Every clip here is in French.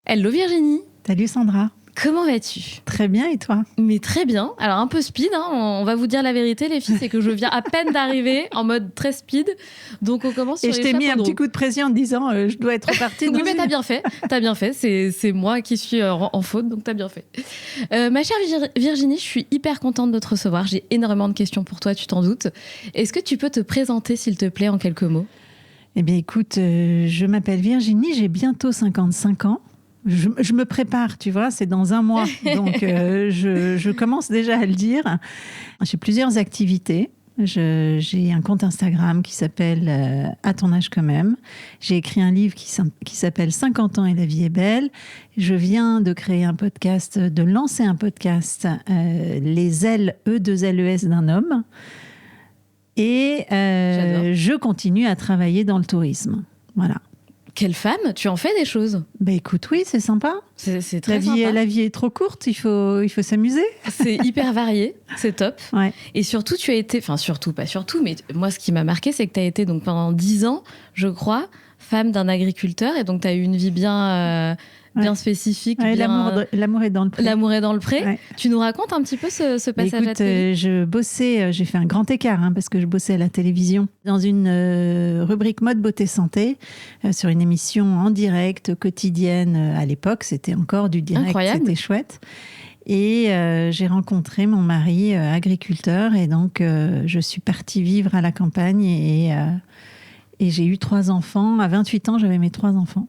Hello Virginie. Salut Sandra. Comment vas-tu ? Très bien, et toi ? Mais très bien. Alors un peu speed, hein. On va vous dire la vérité les filles, c'est que je viens à peine d'arriver en mode très speed. Donc on commence sur les chapeaux de roue. Et je t'ai mis un petit coup de pression en te disant je dois être partie. Oui, mais t'as bien fait. C'est moi qui suis en faute, donc t'as bien fait. Ma chère Virginie, je suis hyper contente de te recevoir. J'ai énormément de questions pour toi, tu t'en doutes. Est-ce que tu peux te présenter, s'il te plaît, en quelques mots ? Eh bien écoute, je m'appelle Virginie, j'ai bientôt 55 ans. Je me prépare, tu vois, c'est dans un mois. Donc, je commence déjà à le dire. J'ai plusieurs activités. J'ai un compte Instagram qui s'appelle À ton âge quand même. J'ai écrit un livre qui s'appelle 50 ans et la vie est belle. Je viens de créer de lancer un podcast, Les ailes E2LES d'un homme. Et je continue à travailler dans le tourisme. Voilà. Quelle femme, tu en fais des choses. Bah écoute, oui, c'est sympa. C'est très sympa. La vie est trop courte, il faut s'amuser. C'est hyper varié, c'est top. Ouais. Et surtout, tu as été, enfin surtout, pas surtout, mais moi ce qui m'a marqué, c'est que tu as été donc pendant 10 ans, je crois, femme d'un agriculteur, et donc tu as eu une vie bien spécifique. Ouais, bien... L'amour est dans le pré. L'amour est dans le pré. Ouais. Tu nous racontes un petit peu ce passage à la télé ? Je bossais, j'ai fait un grand écart parce que je bossais à la télévision dans une rubrique mode beauté santé sur une émission en direct quotidienne à l'époque. C'était encore du direct, incroyable. C'était chouette. Et j'ai rencontré mon mari agriculteur et donc je suis partie vivre à la campagne et j'ai eu 3 enfants. À 28 ans, j'avais mes 3 enfants.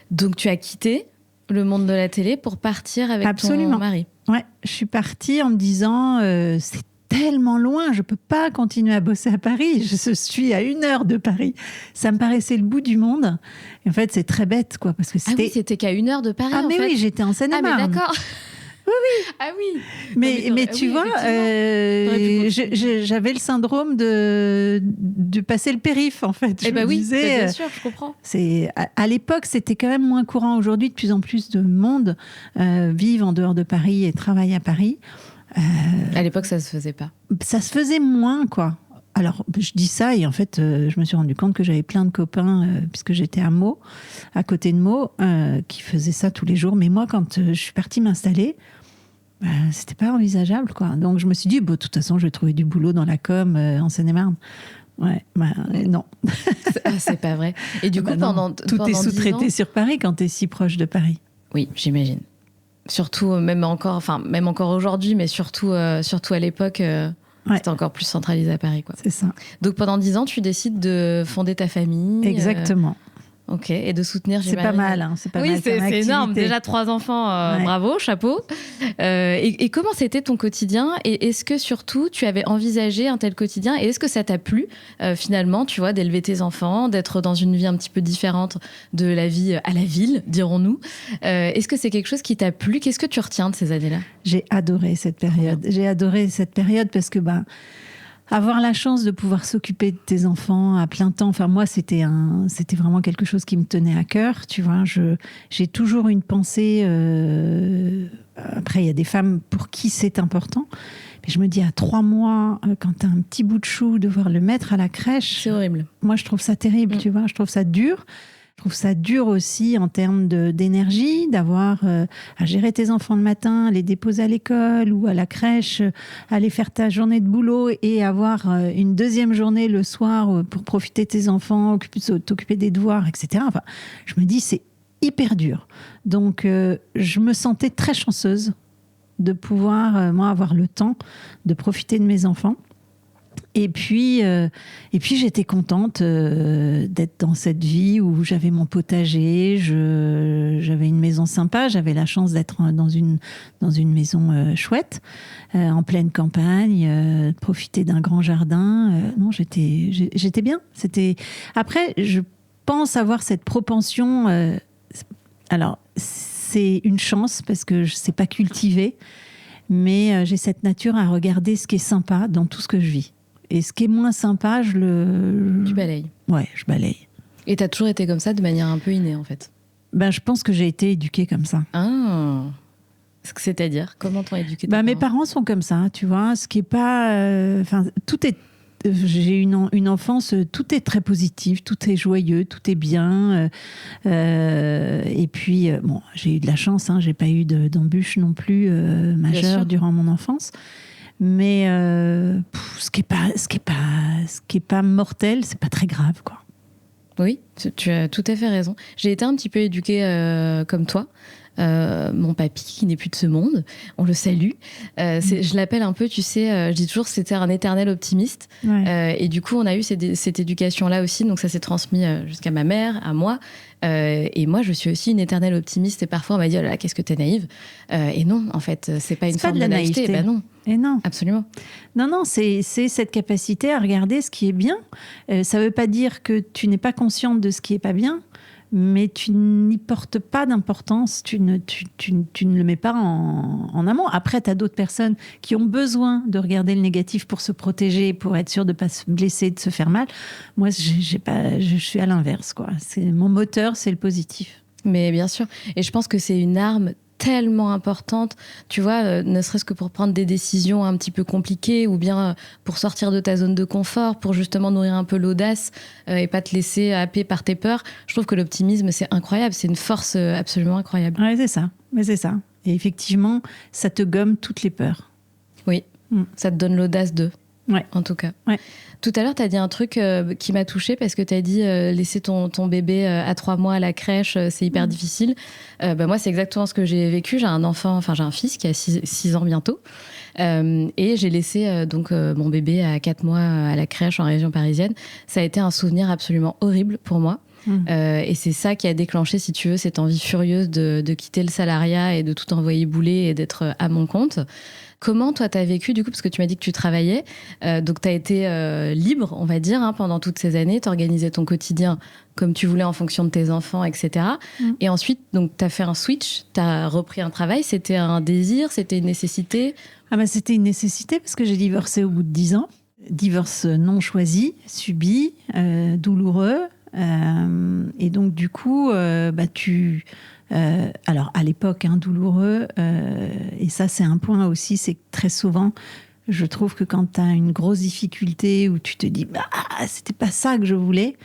Donc tu as quitté le monde de la télé pour partir avec ton mari. Ouais, je suis partie en me disant c'est tellement loin, je peux pas continuer à bosser à Paris. Je suis à 1 heure de Paris. Ça me paraissait le bout du monde. Et en fait, c'est très bête, quoi, parce que c'était. Ah oui, c'était qu'à 1 heure de Paris. Ah mais oui, j'étais en Seine-et-Marne. Ah mais d'accord. Oui. Ah oui. Mais tu vois, j'avais le syndrome de passer le périph', en fait. Eh ben oui, bien sûr, je comprends. À l'époque, c'était quand même moins courant. Aujourd'hui, de plus en plus de monde vivent en dehors de Paris et travaillent à Paris. À l'époque, ça se faisait pas. Ça se faisait moins, quoi. Alors, je dis ça et en fait, je me suis rendu compte que j'avais plein de copains, puisque j'étais à Meaux, à côté de Meaux, qui faisaient ça tous les jours. Mais moi, quand je suis partie m'installer, c'était pas envisageable, quoi. Donc, je me suis dit, de toute façon, je vais trouver du boulot dans la com en Seine-et-Marne. Ouais, non. C'est pas vrai. Et du coup, tout est sous-traité sur Paris quand t'es si proche de Paris. Oui, j'imagine. Surtout, même encore aujourd'hui, mais surtout à l'époque... C'était encore plus centralisé à Paris, quoi. C'est ça. Donc pendant 10 ans, tu décides de fonder ta famille. Exactement. Ok, et de soutenir. C'est pas mal, hein. C'est pas mal. Oui, c'est énorme. Déjà 3 enfants, bravo, chapeau. Et comment c'était ton quotidien ? Et est-ce que surtout tu avais envisagé un tel quotidien ? Et est-ce que ça t'a plu finalement, tu vois, d'élever tes enfants, d'être dans une vie un petit peu différente de la vie à la ville, dirons-nous ? Est-ce que c'est quelque chose qui t'a plu ? Qu'est-ce que tu retiens de ces années-là ? J'ai adoré cette période. J'ai adoré cette période parce que avoir la chance de pouvoir s'occuper de tes enfants à plein temps, enfin moi c'était vraiment quelque chose qui me tenait à cœur, tu vois. J'ai toujours une pensée. Après il y a des femmes pour qui c'est important, mais je me dis à 3 mois, quand t'as un petit bout de chou, devoir le mettre à la crèche, c'est horrible. Moi je trouve ça terrible, tu vois. Je trouve ça dur. Je trouve ça dur aussi en termes d'énergie, d'avoir à gérer tes enfants le matin, les déposer à l'école ou à la crèche, aller faire ta journée de boulot et avoir une deuxième journée le soir pour profiter de tes enfants, t'occuper des devoirs, etc. Enfin, je me dis, c'est hyper dur. Donc, je me sentais très chanceuse de pouvoir, moi, avoir le temps de profiter de mes enfants. Et puis j'étais contente d'être dans cette vie où j'avais mon potager, j'avais une maison sympa, j'avais la chance d'être dans une maison chouette, en pleine campagne, profiter d'un grand jardin. Non, j'étais bien. Après, je pense avoir cette propension. Alors, c'est une chance parce que je sais pas cultiver, mais j'ai cette nature à regarder ce qui est sympa dans tout ce que je vis. Et ce qui est moins sympa, Tu balayes. Ouais, je balaye. Et t'as toujours été comme ça de manière un peu innée, en fait? Je pense que j'ai été éduquée comme ça. Ah, c'est-à-dire, comment t'ont éduqué tes parents? Mes parents sont comme ça, tu vois, ce qui est pas... tout est... J'ai une enfance, tout est très positif, tout est joyeux, tout est bien. Et puis, j'ai eu de la chance, hein, j'ai pas eu d'embûches non plus majeures durant mon enfance. Mais ce qui est pas mortel, c'est pas très grave, quoi. Oui, tu as tout à fait raison. J'ai été un petit peu éduquée comme toi. Mon papy, qui n'est plus de ce monde, on le salue. Je l'appelle un peu, tu sais, je dis toujours c'était un éternel optimiste. Ouais. Et du coup, on a eu cette éducation-là aussi, donc ça s'est transmis jusqu'à ma mère, à moi. Et moi, je suis aussi une éternelle optimiste. Et parfois, on m'a dit, oh là là, qu'est-ce que t'es naïve. Et non, en fait, c'est pas une forme de naïveté. Bah non. Et non. Absolument. Non, c'est cette capacité à regarder ce qui est bien. Ça veut pas dire que tu n'es pas consciente de ce qui est pas bien, mais tu n'y portes pas d'importance, tu ne le mets pas en amont. Après, tu as d'autres personnes qui ont besoin de regarder le négatif pour se protéger, pour être sûr de ne pas se blesser, de se faire mal. Moi, je suis à l'inverse, quoi. Mon moteur, c'est le positif. Mais bien sûr. Et je pense que c'est une arme tellement importante, tu vois, ne serait-ce que pour prendre des décisions un petit peu compliquées ou bien pour sortir de ta zone de confort, pour justement nourrir un peu l'audace et pas te laisser happer par tes peurs. Je trouve que l'optimisme, c'est incroyable, c'est une force absolument incroyable. Ouais, c'est ça. Mais c'est ça. Et effectivement, ça te gomme toutes les peurs. Oui, ça te donne l'audace de. Ouais. En tout cas. Ouais. Tout à l'heure, tu as dit un truc qui m'a touchée parce que tu as dit laisser ton bébé à 3 mois à la crèche, c'est hyper difficile. Moi, c'est exactement ce que j'ai vécu. J'ai un fils qui a 6 ans bientôt. Et j'ai laissé mon bébé à 4 mois à la crèche en région parisienne. Ça a été un souvenir absolument horrible pour moi. Et c'est ça qui a déclenché, si tu veux, cette envie furieuse de quitter le salariat et de tout envoyer bouler et d'être à mon compte. Comment, toi, tu as vécu, du coup, parce que tu m'as dit que tu travaillais, donc tu as été libre, on va dire, hein, pendant toutes ces années, tu organisais ton quotidien comme tu voulais en fonction de tes enfants, etc. Et ensuite, tu as fait un switch, tu as repris un travail, c'était un désir, c'était une nécessité? C'était une nécessité parce que j'ai divorcé au bout de 10 ans. Divorce non choisi, subi, douloureux. Et donc, du coup, alors, à l'époque, douloureux, et ça, c'est un point aussi, c'est que très souvent, je trouve que quand tu as une grosse difficulté où tu te dis, c'était pas ça que je voulais,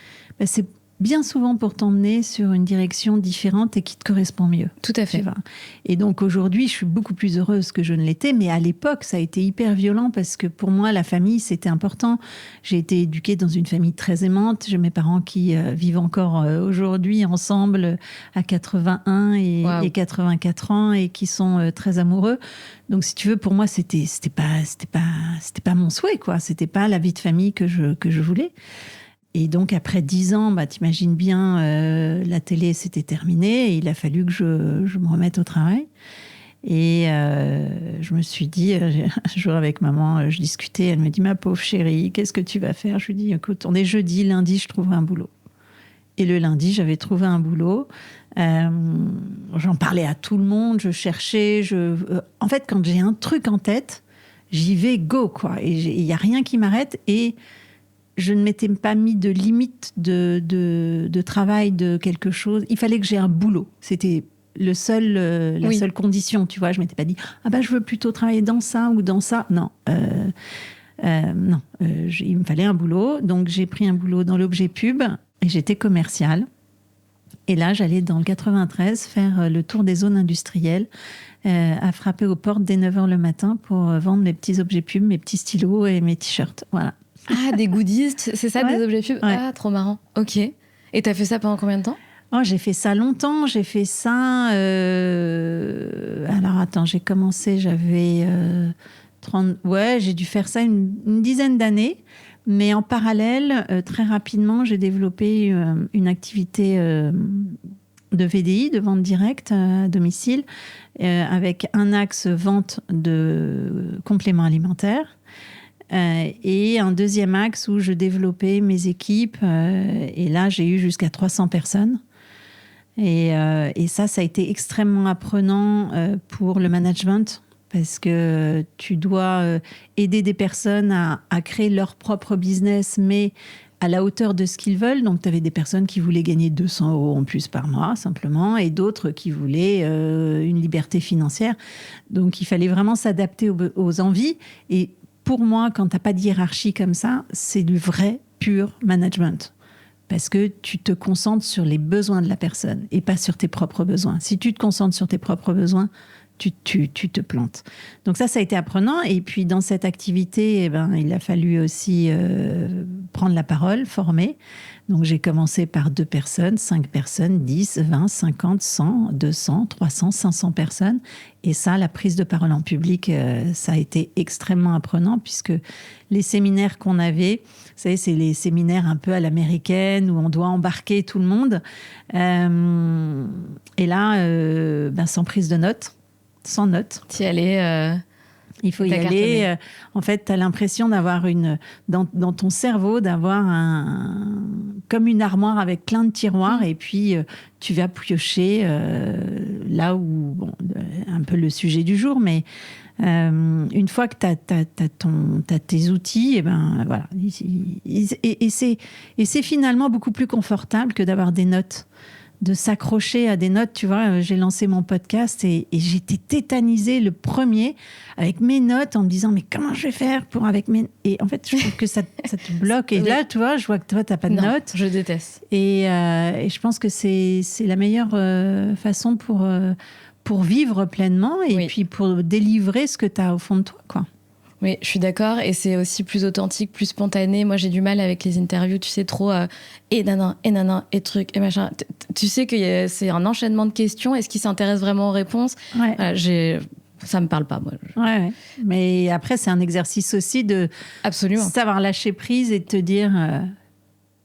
c'est bien souvent pour t'emmener sur une direction différente et qui te correspond mieux. Tout à fait. Et donc aujourd'hui, je suis beaucoup plus heureuse que je ne l'étais, mais à l'époque, ça a été hyper violent parce que pour moi, la famille, c'était important. J'ai été éduquée dans une famille très aimante. J'ai mes parents qui vivent encore aujourd'hui ensemble à 81 et 84 ans et qui sont très amoureux. Donc, si tu veux, pour moi, c'était pas mon souhait, quoi. C'était pas la vie de famille que je voulais. Et donc, après 10 ans, t'imagines bien, la télé, c'était terminé. Et il a fallu que je me remette au travail. Et je me suis dit, un jour avec maman, je discutais, elle me dit, ma pauvre chérie, qu'est-ce que tu vas faire? Je lui dis, écoute, on est jeudi, lundi, je trouverai un boulot. Et le lundi, j'avais trouvé un boulot. J'en parlais à tout le monde, je cherchais. En fait, quand j'ai un truc en tête, j'y vais go, quoi. Et il n'y a rien qui m'arrête. Et je ne m'étais pas mis de limite de travail, de quelque chose. Il fallait que j'ai un boulot. C'était la seule condition, tu vois. Je ne m'étais pas dit, je veux plutôt travailler dans ça ou dans ça. Non. Non. Il me fallait un boulot. Donc, j'ai pris un boulot dans l'objet pub et j'étais commerciale. Et là, j'allais dans le 93 faire le tour des zones industrielles, à frapper aux portes dès 9h le matin pour vendre mes petits objets pub, mes petits stylos et mes t-shirts. Voilà. Ah, des goodies, c'est ça, des objets pub? Ouais. Ah, trop marrant. Ok. Et t'as fait ça pendant combien de temps? J'ai fait ça longtemps. J'ai fait ça... Alors, attends, j'ai commencé, j'avais 30... Ouais, j'ai dû faire ça une dizaine d'années. Mais en parallèle, très rapidement, j'ai développé une activité de VDI, de vente directe à domicile, avec un axe vente de compléments alimentaires. Et un deuxième axe où je développais mes équipes. Et là, j'ai eu jusqu'à 300 personnes. Et ça a été extrêmement apprenant pour le management parce que tu dois aider des personnes à créer leur propre business, mais à la hauteur de ce qu'ils veulent. Donc, tu avais des personnes qui voulaient gagner 200 € en plus par mois, simplement, et d'autres qui voulaient une liberté financière. Donc, il fallait vraiment s'adapter aux envies. Et pour moi, quand tu n'as pas de hiérarchie comme ça, c'est du vrai, pur management. Parce que tu te concentres sur les besoins de la personne et pas sur tes propres besoins. Si tu te concentres sur tes propres besoins, tu te plantes. Donc ça a été apprenant. Et puis, dans cette activité, il a fallu aussi prendre la parole, former. Donc, j'ai commencé par 2 personnes, 5 personnes, 10, 20, 50, 100, 200, 300, 500 personnes. Et ça, la prise de parole en public, ça a été extrêmement apprenant puisque les séminaires qu'on avait, vous savez, c'est les séminaires un peu à l'américaine où on doit embarquer tout le monde. Et là, sans prise de notes, sans notes. Tu y allais... Il faut y aller. En fait, tu as l'impression d'avoir dans ton cerveau, d'avoir comme une armoire avec plein de tiroirs. Et puis, tu vas piocher là où, un peu le sujet du jour, mais une fois que tu as tes outils, et voilà. Et c'est finalement beaucoup plus confortable que d'avoir des notes. De s'accrocher à des notes, tu vois, j'ai lancé mon podcast et j'étais tétanisée le premier avec mes notes en me disant mais comment je vais faire pour avec mes... Et en fait, je trouve que ça te bloque. Et là, tu vois, je vois que toi, t'as pas de notes. Je déteste. Et je pense que c'est la meilleure façon pour vivre pleinement et puis pour délivrer ce que t'as au fond de toi, quoi. Oui, je suis d'accord. Et c'est aussi plus authentique, plus spontané. Moi, j'ai du mal avec les interviews, tu sais, trop et nanan, et truc, et machin. Tu sais que c'est un enchaînement de questions. Est-ce qu'ils s'intéressent vraiment aux réponses ? Ouais. Voilà, ça me parle pas, moi. Ouais. Mais après, c'est un exercice aussi de savoir lâcher prise et de te dire...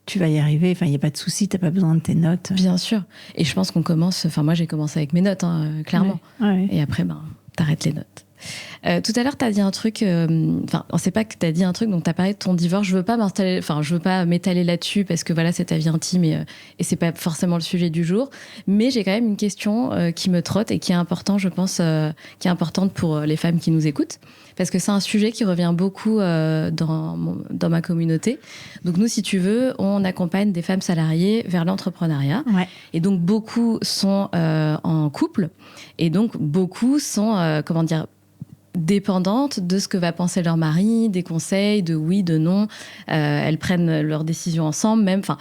tu vas y arriver, enfin, il n'y a pas de souci, tu n'as pas besoin de tes notes. Bien sûr. Et je pense qu'on commence... Enfin, moi, j'ai commencé avec mes notes, clairement. Ouais. Et après, t'arrêtes les notes. Tout à l'heure, tu as dit un truc... Enfin, on ne sait pas que tu as dit un truc, donc tu as parlé de ton divorce. Je veux pas m'étaler là-dessus parce que voilà, c'est ta vie intime et ce n'est pas forcément le sujet du jour. Mais j'ai quand même une question qui me trotte et qui est importante, je pense, qui est importante pour les femmes qui nous écoutent. Parce que c'est un sujet qui revient beaucoup dans ma communauté. Donc nous, si tu veux, on accompagne des femmes salariées vers l'entrepreneuriat. Ouais. Et donc beaucoup sont en couple. Et donc beaucoup sont, dépendantes de ce que va penser leur mari, des conseils, de oui, de non. Elles prennent leurs décisions ensemble, même. Enfin,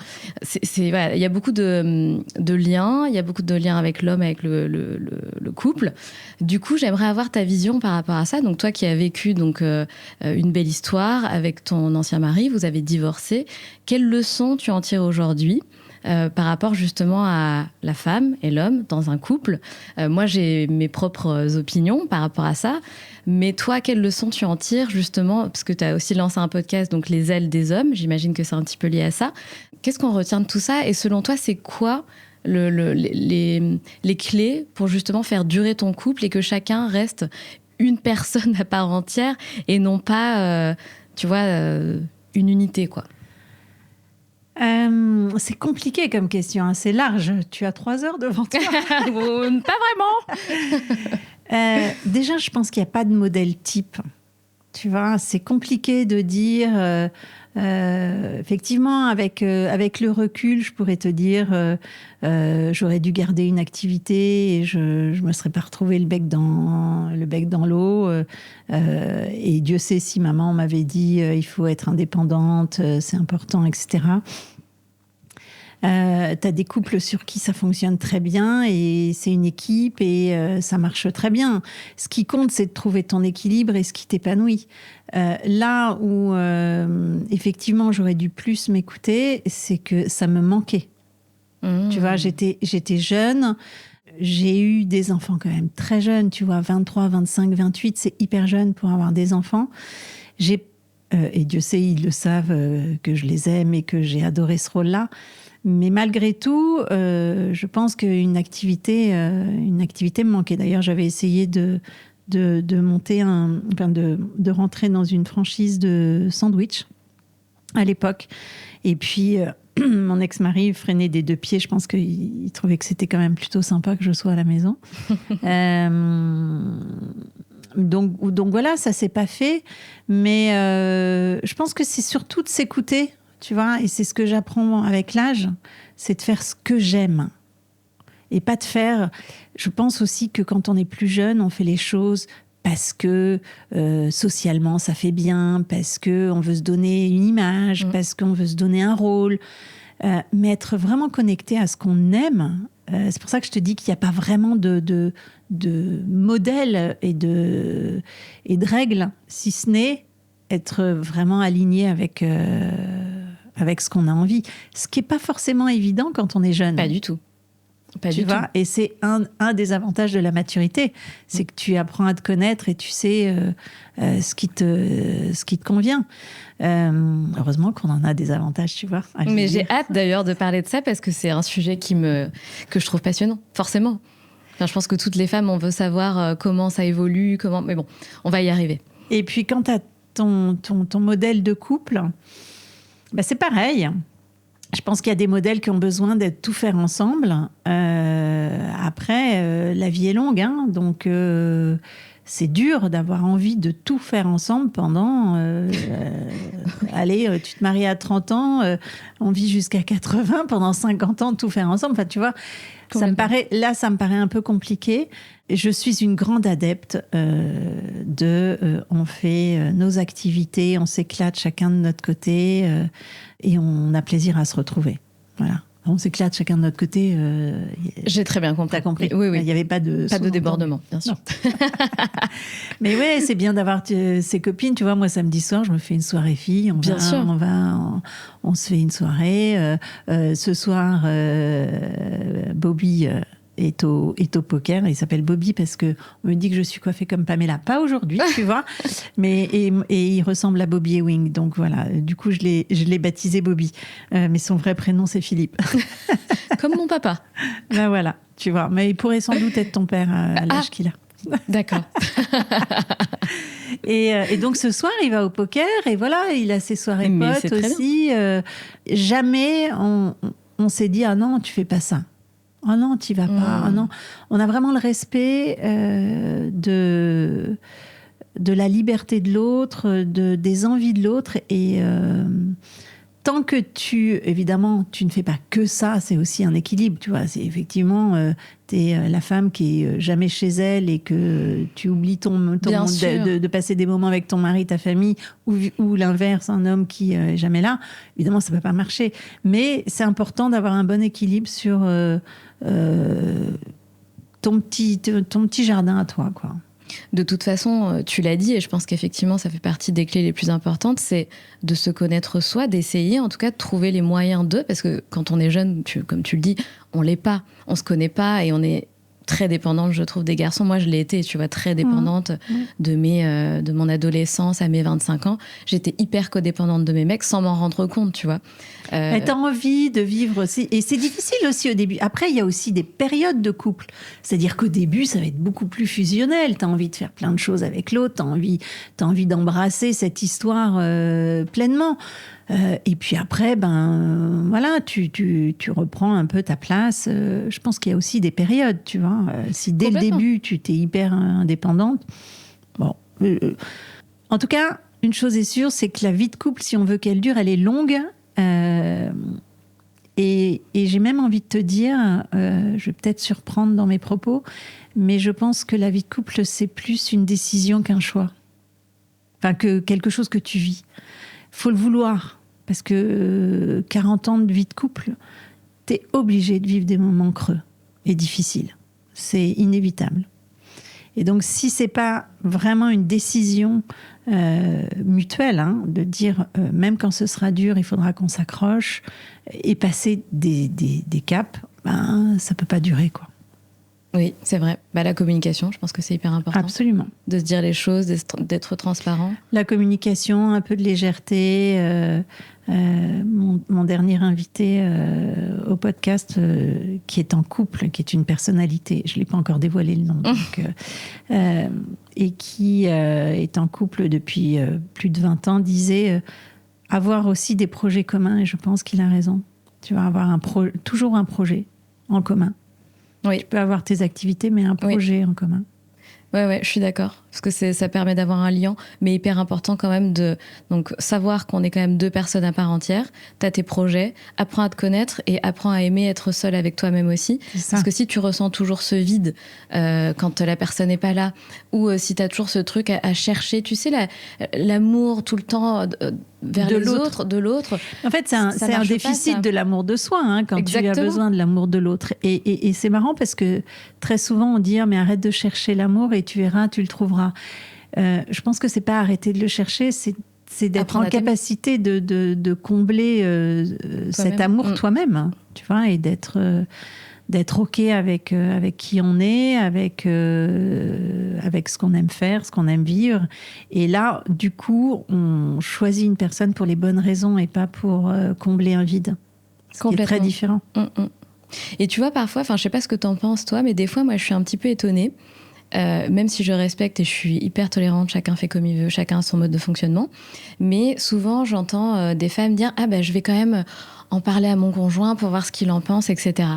voilà, il y a beaucoup de liens. Il y a beaucoup de liens avec l'homme, avec le couple. Du coup, j'aimerais avoir ta vision par rapport à ça. Donc, toi qui as vécu une belle histoire avec ton ancien mari, vous avez divorcé. Quelles leçons tu en tires aujourd'hui par rapport justement à la femme et l'homme dans un couple? Moi, j'ai mes propres opinions par rapport à ça. Mais toi, quelles leçons tu en tires justement? Parce que tu as aussi lancé un podcast, donc Les ailes des hommes. J'imagine que c'est un petit peu lié à ça. Qu'est-ce qu'on retient de tout ça? Et selon toi, c'est quoi les clés pour justement faire durer ton couple et que chacun reste une personne à part entière et non pas, une unité, quoi? C'est compliqué comme question, hein. C'est large. Tu as 3 heures devant toi. Pas vraiment. Déjà, je pense qu'il n'y a pas de modèle type. Tu vois, c'est compliqué de dire... effectivement, avec le recul, je pourrais te dire j'aurais dû garder une activité et je me serais pas retrouvée le bec dans l'eau. Et Dieu sait si maman m'avait dit il faut être indépendante, c'est important, etc. T'as des couples sur qui ça fonctionne très bien et c'est une équipe et ça marche très bien. Ce qui compte, c'est de trouver ton équilibre et ce qui t'épanouit. Là où, effectivement, j'aurais dû plus m'écouter, c'est que ça me manquait. Tu vois, j'étais jeune. J'ai eu des enfants quand même très jeunes, tu vois, 23, 25, 28, c'est hyper jeune pour avoir des enfants. Et Dieu sait, ils le savent, que je les aime et que j'ai adoré ce rôle-là. Mais malgré tout, je pense qu'une activité me manquait. D'ailleurs, j'avais essayé de monter de rentrer dans une franchise de sandwich à l'époque. Et puis, mon ex-mari freinait des 2 pieds. Je pense qu'il trouvait que c'était quand même plutôt sympa que je sois à la maison. Donc voilà, ça s'est pas fait. Mais je pense que c'est surtout de s'écouter. tu vois, et c'est ce que j'apprends avec l'âge, c'est de faire ce que j'aime. Et pas de faire... Je pense aussi que quand on est plus jeune, on fait les choses parce que socialement, ça fait bien, parce qu'on veut se donner une image, parce qu'on veut se donner un rôle. Mais être vraiment connecté à ce qu'on aime, c'est pour ça que je te dis qu'il n'y a pas vraiment de modèle et de règles, si ce n'est être vraiment aligné avec ce qu'on a envie. Ce qui n'est pas forcément évident quand on est jeune. Pas du tout. Tu vois, et c'est un des avantages de la maturité, c'est que tu apprends à te connaître et tu sais ce qui te convient. Heureusement qu'on en a des avantages, tu vois. Mais j'ai hâte d'ailleurs de parler de ça parce que c'est un sujet que je trouve passionnant, forcément. Enfin, je pense que toutes les femmes, on veut savoir comment ça évolue, mais bon, on va y arriver. Et puis quand tu as ton modèle de couple, bah c'est pareil. Je pense qu'il y a des modèles qui ont besoin d'être tout faire ensemble. Après, la vie est longue, hein, donc c'est dur d'avoir envie de tout faire ensemble pendant... allez, tu te maries à 30 ans, on vit jusqu'à 80, pendant 50 ans, tout faire ensemble. Enfin, tu vois, ça me paraît un peu compliqué. Je suis une grande adepte on fait nos activités, on s'éclate chacun de notre côté et on a plaisir à se retrouver. Voilà. On s'éclate chacun de notre côté. J'ai très bien compris. T'as compris. Oui. Il n'y avait pas de débordement, bien sûr. Mais ouais, c'est bien d'avoir ses copines. Tu vois, moi, samedi soir, je me fais une soirée fille. On se fait une soirée. Ce soir, Bobby est au poker. Il s'appelle Bobby parce que on me dit que je suis coiffée comme Pamela. Pas aujourd'hui, tu vois. Mais et il ressemble à Bobby Ewing. Donc voilà. Du coup, je l'ai baptisé Bobby. Mais son vrai prénom, c'est Philippe. Comme mon papa. Ben voilà, tu vois. Mais il pourrait sans doute être ton père à l'âge qu'il a. D'accord. Et donc ce soir, il va au poker et voilà, il a ses soirées potes aussi. Jamais on s'est dit ah non, tu fais pas ça. Oh non, t'y vas pas. Oh non. On a vraiment le respect de la liberté de l'autre, des envies de l'autre. Et tant que évidemment, tu ne fais pas que ça, c'est aussi un équilibre. Tu vois, c'est effectivement, t'es la femme qui est jamais chez elle et que tu oublies de passer des moments avec ton mari, ta famille, ou l'inverse, un homme qui est jamais là. Évidemment, ça peut pas marcher. Mais c'est important d'avoir un bon équilibre sur ton petit jardin à toi, quoi. De toute façon, tu l'as dit, et je pense qu'effectivement, ça fait partie des clés les plus importantes, c'est de se connaître soi, d'essayer en tout cas de trouver les moyens parce que quand on est jeune, comme tu le dis, on l'est pas, on se connaît pas et on est très dépendante, je trouve, des garçons. Moi, je l'ai été, tu vois, très dépendante de mon adolescence à mes 25 ans. J'étais hyper codépendante de mes mecs sans m'en rendre compte, tu vois. T'as envie de vivre aussi. Et c'est difficile aussi au début. Après, il y a aussi des périodes de couple. C'est-à-dire qu'au début, ça va être beaucoup plus fusionnel. T'as envie de faire plein de choses avec l'autre. T'as envie d'embrasser cette histoire pleinement. Et puis après, voilà, tu reprends un peu ta place. Je pense qu'il y a aussi des périodes, tu vois. Si dès le début, tu t'es hyper indépendante, bon. En tout cas, une chose est sûre, c'est que la vie de couple, si on veut qu'elle dure, elle est longue. Et j'ai même envie de te dire, je vais peut-être surprendre dans mes propos, mais je pense que la vie de couple, c'est plus une décision qu'un choix. Enfin, que quelque chose que tu vis. Faut le vouloir, parce que 40 ans de vie de couple, t'es obligé de vivre des moments creux et difficiles. C'est inévitable. Et donc, si c'est pas vraiment une décision mutuelle, hein, de dire, même quand ce sera dur, il faudra qu'on s'accroche et passer des caps, ça peut pas durer, quoi. Oui, c'est vrai. La communication, je pense que c'est hyper important. Absolument. De se dire les choses, d'être transparent. La communication, un peu de légèreté. Mon dernier invité au podcast, qui est en couple, qui est une personnalité, je ne l'ai pas encore dévoilé le nom, donc, et qui est en couple depuis plus de 20 ans, disait avoir aussi des projets communs, et je pense qu'il a raison. Tu vas avoir toujours un projet en commun. Oui. Tu peux avoir tes activités, mais un projet en commun. Ouais, je suis d'accord. parce que ça permet d'avoir un lien, mais hyper important quand même de donc savoir qu'on est quand même deux personnes à part entière. T'as tes projets, apprends à te connaître et apprends à aimer être seule avec toi-même aussi. Parce que si tu ressens toujours ce vide quand la personne n'est pas là, ou si t'as toujours ce truc à chercher, tu sais, l'amour tout le temps vers de l'autre. En fait, c'est un déficit de l'amour de soi, hein, quand Exactement. tu as besoin de l'amour de l'autre. Et c'est marrant parce que très souvent on dit mais arrête de chercher l'amour et tu verras, tu le trouveras. Je pense que c'est pas arrêter de le chercher, c'est d'être en capacité de combler cet amour toi-même, tu vois, et d'être OK avec qui on est, avec ce qu'on aime faire, ce qu'on aime vivre. Et là, du coup, on choisit une personne pour les bonnes raisons et pas pour combler un vide. Ce qui est très différent. Et tu vois, parfois, je sais pas ce que t'en penses toi, mais des fois, moi, je suis un petit peu étonnée. Même si je respecte et je suis hyper tolérante, chacun fait comme il veut, chacun a son mode de fonctionnement. Mais souvent, j'entends des femmes dire « Ah je vais quand même en parler à mon conjoint pour voir ce qu'il en pense, etc. »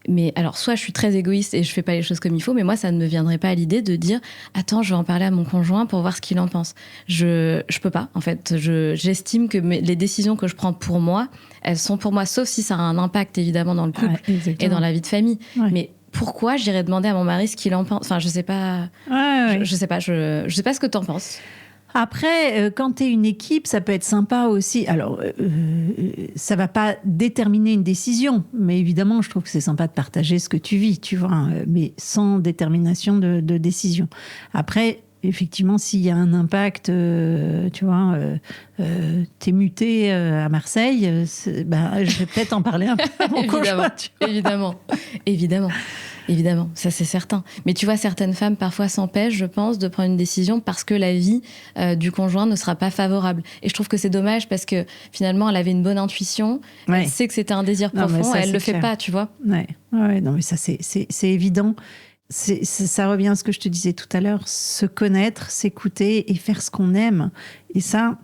Mais alors, soit je suis très égoïste et je fais pas les choses comme il faut, mais moi, ça ne me viendrait pas à l'idée de dire « Attends, je vais en parler à mon conjoint pour voir ce qu'il en pense. » Je peux pas, en fait. J'estime que les décisions que je prends pour moi, elles sont pour moi, sauf si ça a un impact, évidemment, dans le couple et dans la vie de famille. Ouais. Mais pourquoi j'irais demander à mon mari ce qu'il en pense? Enfin, je sais pas. Je sais pas. Je sais pas ce que t'en penses. Après, quand t'es une équipe, ça peut être sympa aussi. Alors, ça va pas déterminer une décision, mais évidemment, je trouve que c'est sympa de partager ce que tu vis, tu vois, mais sans détermination de décision. Après, effectivement, s'il y a un impact, tu vois, t'es muté à Marseille, je vais peut-être en parler un peu à mon conjoint. Évidemment, ça c'est certain. Mais tu vois, certaines femmes parfois s'empêchent, je pense, de prendre une décision parce que la vie du conjoint ne sera pas favorable. Et je trouve que c'est dommage parce que finalement, elle avait une bonne intuition, elle sait que c'était un désir profond, et elle le fait pas, tu vois. Ouais, non, mais ça c'est évident. Ça revient à ce que je te disais tout à l'heure, se connaître, s'écouter et faire ce qu'on aime. Et ça,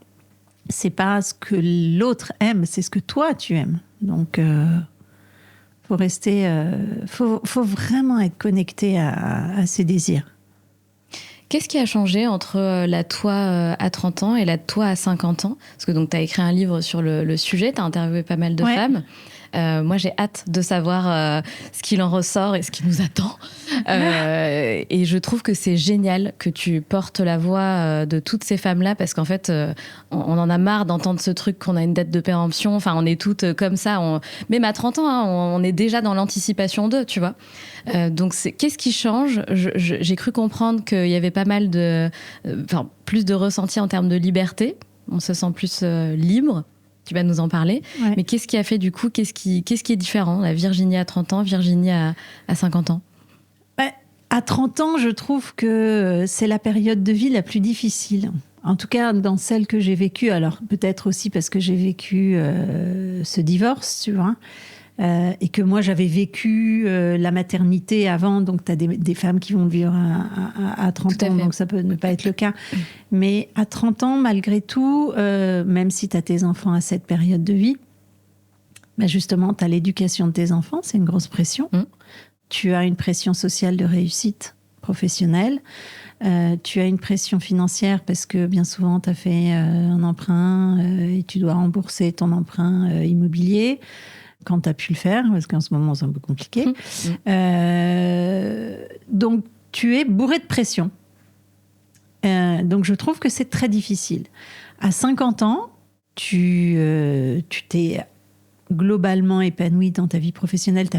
c'est pas ce que l'autre aime, c'est ce que toi tu aimes. Donc, faut rester, faut vraiment être connecté à ses désirs. Qu'est-ce qui a changé entre la toi à 30 ans et la toi à 50 ans? Parce que donc tu as écrit un livre sur le sujet, tu as interviewé pas mal de femmes. Moi, j'ai hâte de savoir ce qu'il en ressort et ce qui nous attend. Et je trouve que c'est génial que tu portes la voix de toutes ces femmes-là, parce qu'en fait, on en a marre d'entendre ce truc qu'on a une date de péremption. Enfin, on est toutes comme ça. Même à 30 ans, hein, on est déjà dans l'anticipation d'eux, tu vois. Donc, qu'est-ce qui change? J'ai cru comprendre qu'il y avait pas mal plus de ressenti en termes de liberté. On se sent plus libre. Tu vas nous en parler. Ouais. Mais qu'est-ce qui a fait du coup, qu'est-ce qui est différent, la Virginie à 30 ans, Virginie à 50 ans? À 30 ans, je trouve que c'est la période de vie la plus difficile. En tout cas, dans celle que j'ai vécue. Alors, peut-être aussi parce que j'ai vécu ce divorce, tu vois. Et que moi, j'avais vécu la maternité avant. Donc, tu as des femmes qui vont vivre à 30 ans, donc ça peut ne pas être le cas. Mais à 30 ans, malgré tout, même si tu as tes enfants à cette période de vie, justement, tu as l'éducation de tes enfants, c'est une grosse pression. Tu as une pression sociale de réussite professionnelle. Tu as une pression financière parce que bien souvent, tu as fait un emprunt et tu dois rembourser ton emprunt immobilier. Quand tu as pu le faire, parce qu'en ce moment, c'est un peu compliqué. Donc, tu es bourré de pression. Donc, je trouve que c'est très difficile. À 50 ans, tu t'es globalement épanoui dans ta vie professionnelle.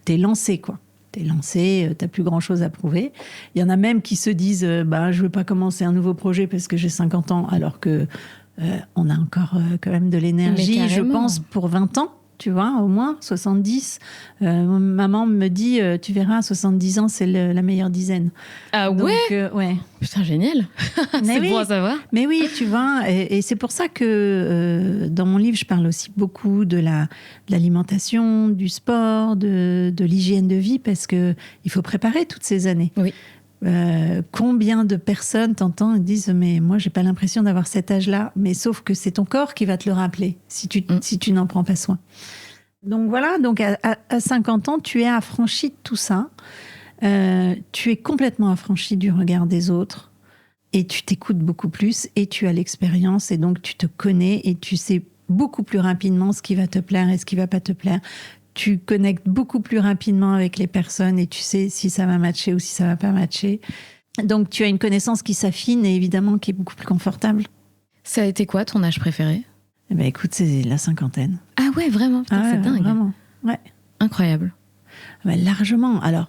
T'es lancé, quoi. T'es lancé, t'as plus grand-chose à prouver. Il y en a même qui se disent je veux pas commencer un nouveau projet parce que j'ai 50 ans, alors que on a encore quand même de l'énergie, je pense, pour 20 ans. Tu vois, au moins 70. Maman me dit, tu verras, à 70 ans, c'est la meilleure dizaine. Ah ouais? Donc, ouais. Putain, génial. C'est bon à savoir. Mais oui, tu vois, et c'est pour ça que dans mon livre, je parle aussi beaucoup de l'alimentation, du sport, de l'hygiène de vie, parce qu'il faut préparer toutes ces années. Oui. Combien de personnes t'entendent et disent mais moi j'ai pas l'impression d'avoir cet âge-là, mais sauf que c'est ton corps qui va te le rappeler si tu n'en prends pas soin. Donc voilà, donc à 50 ans tu es affranchi de tout ça. tu es complètement affranchi du regard des autres et tu t'écoutes beaucoup plus et tu as l'expérience et donc tu te connais et tu sais beaucoup plus rapidement ce qui va te plaire et ce qui va pas te plaire. Tu connectes beaucoup plus rapidement avec les personnes et tu sais si ça va matcher ou si ça va pas matcher. Donc tu as une connaissance qui s'affine et évidemment qui est beaucoup plus confortable. Ça a été quoi ton âge préféré ? Eh ben, écoute, c'est la cinquantaine. Ah ouais, vraiment, putain, c'est dingue. Vraiment, ouais. Incroyable. Largement. Alors,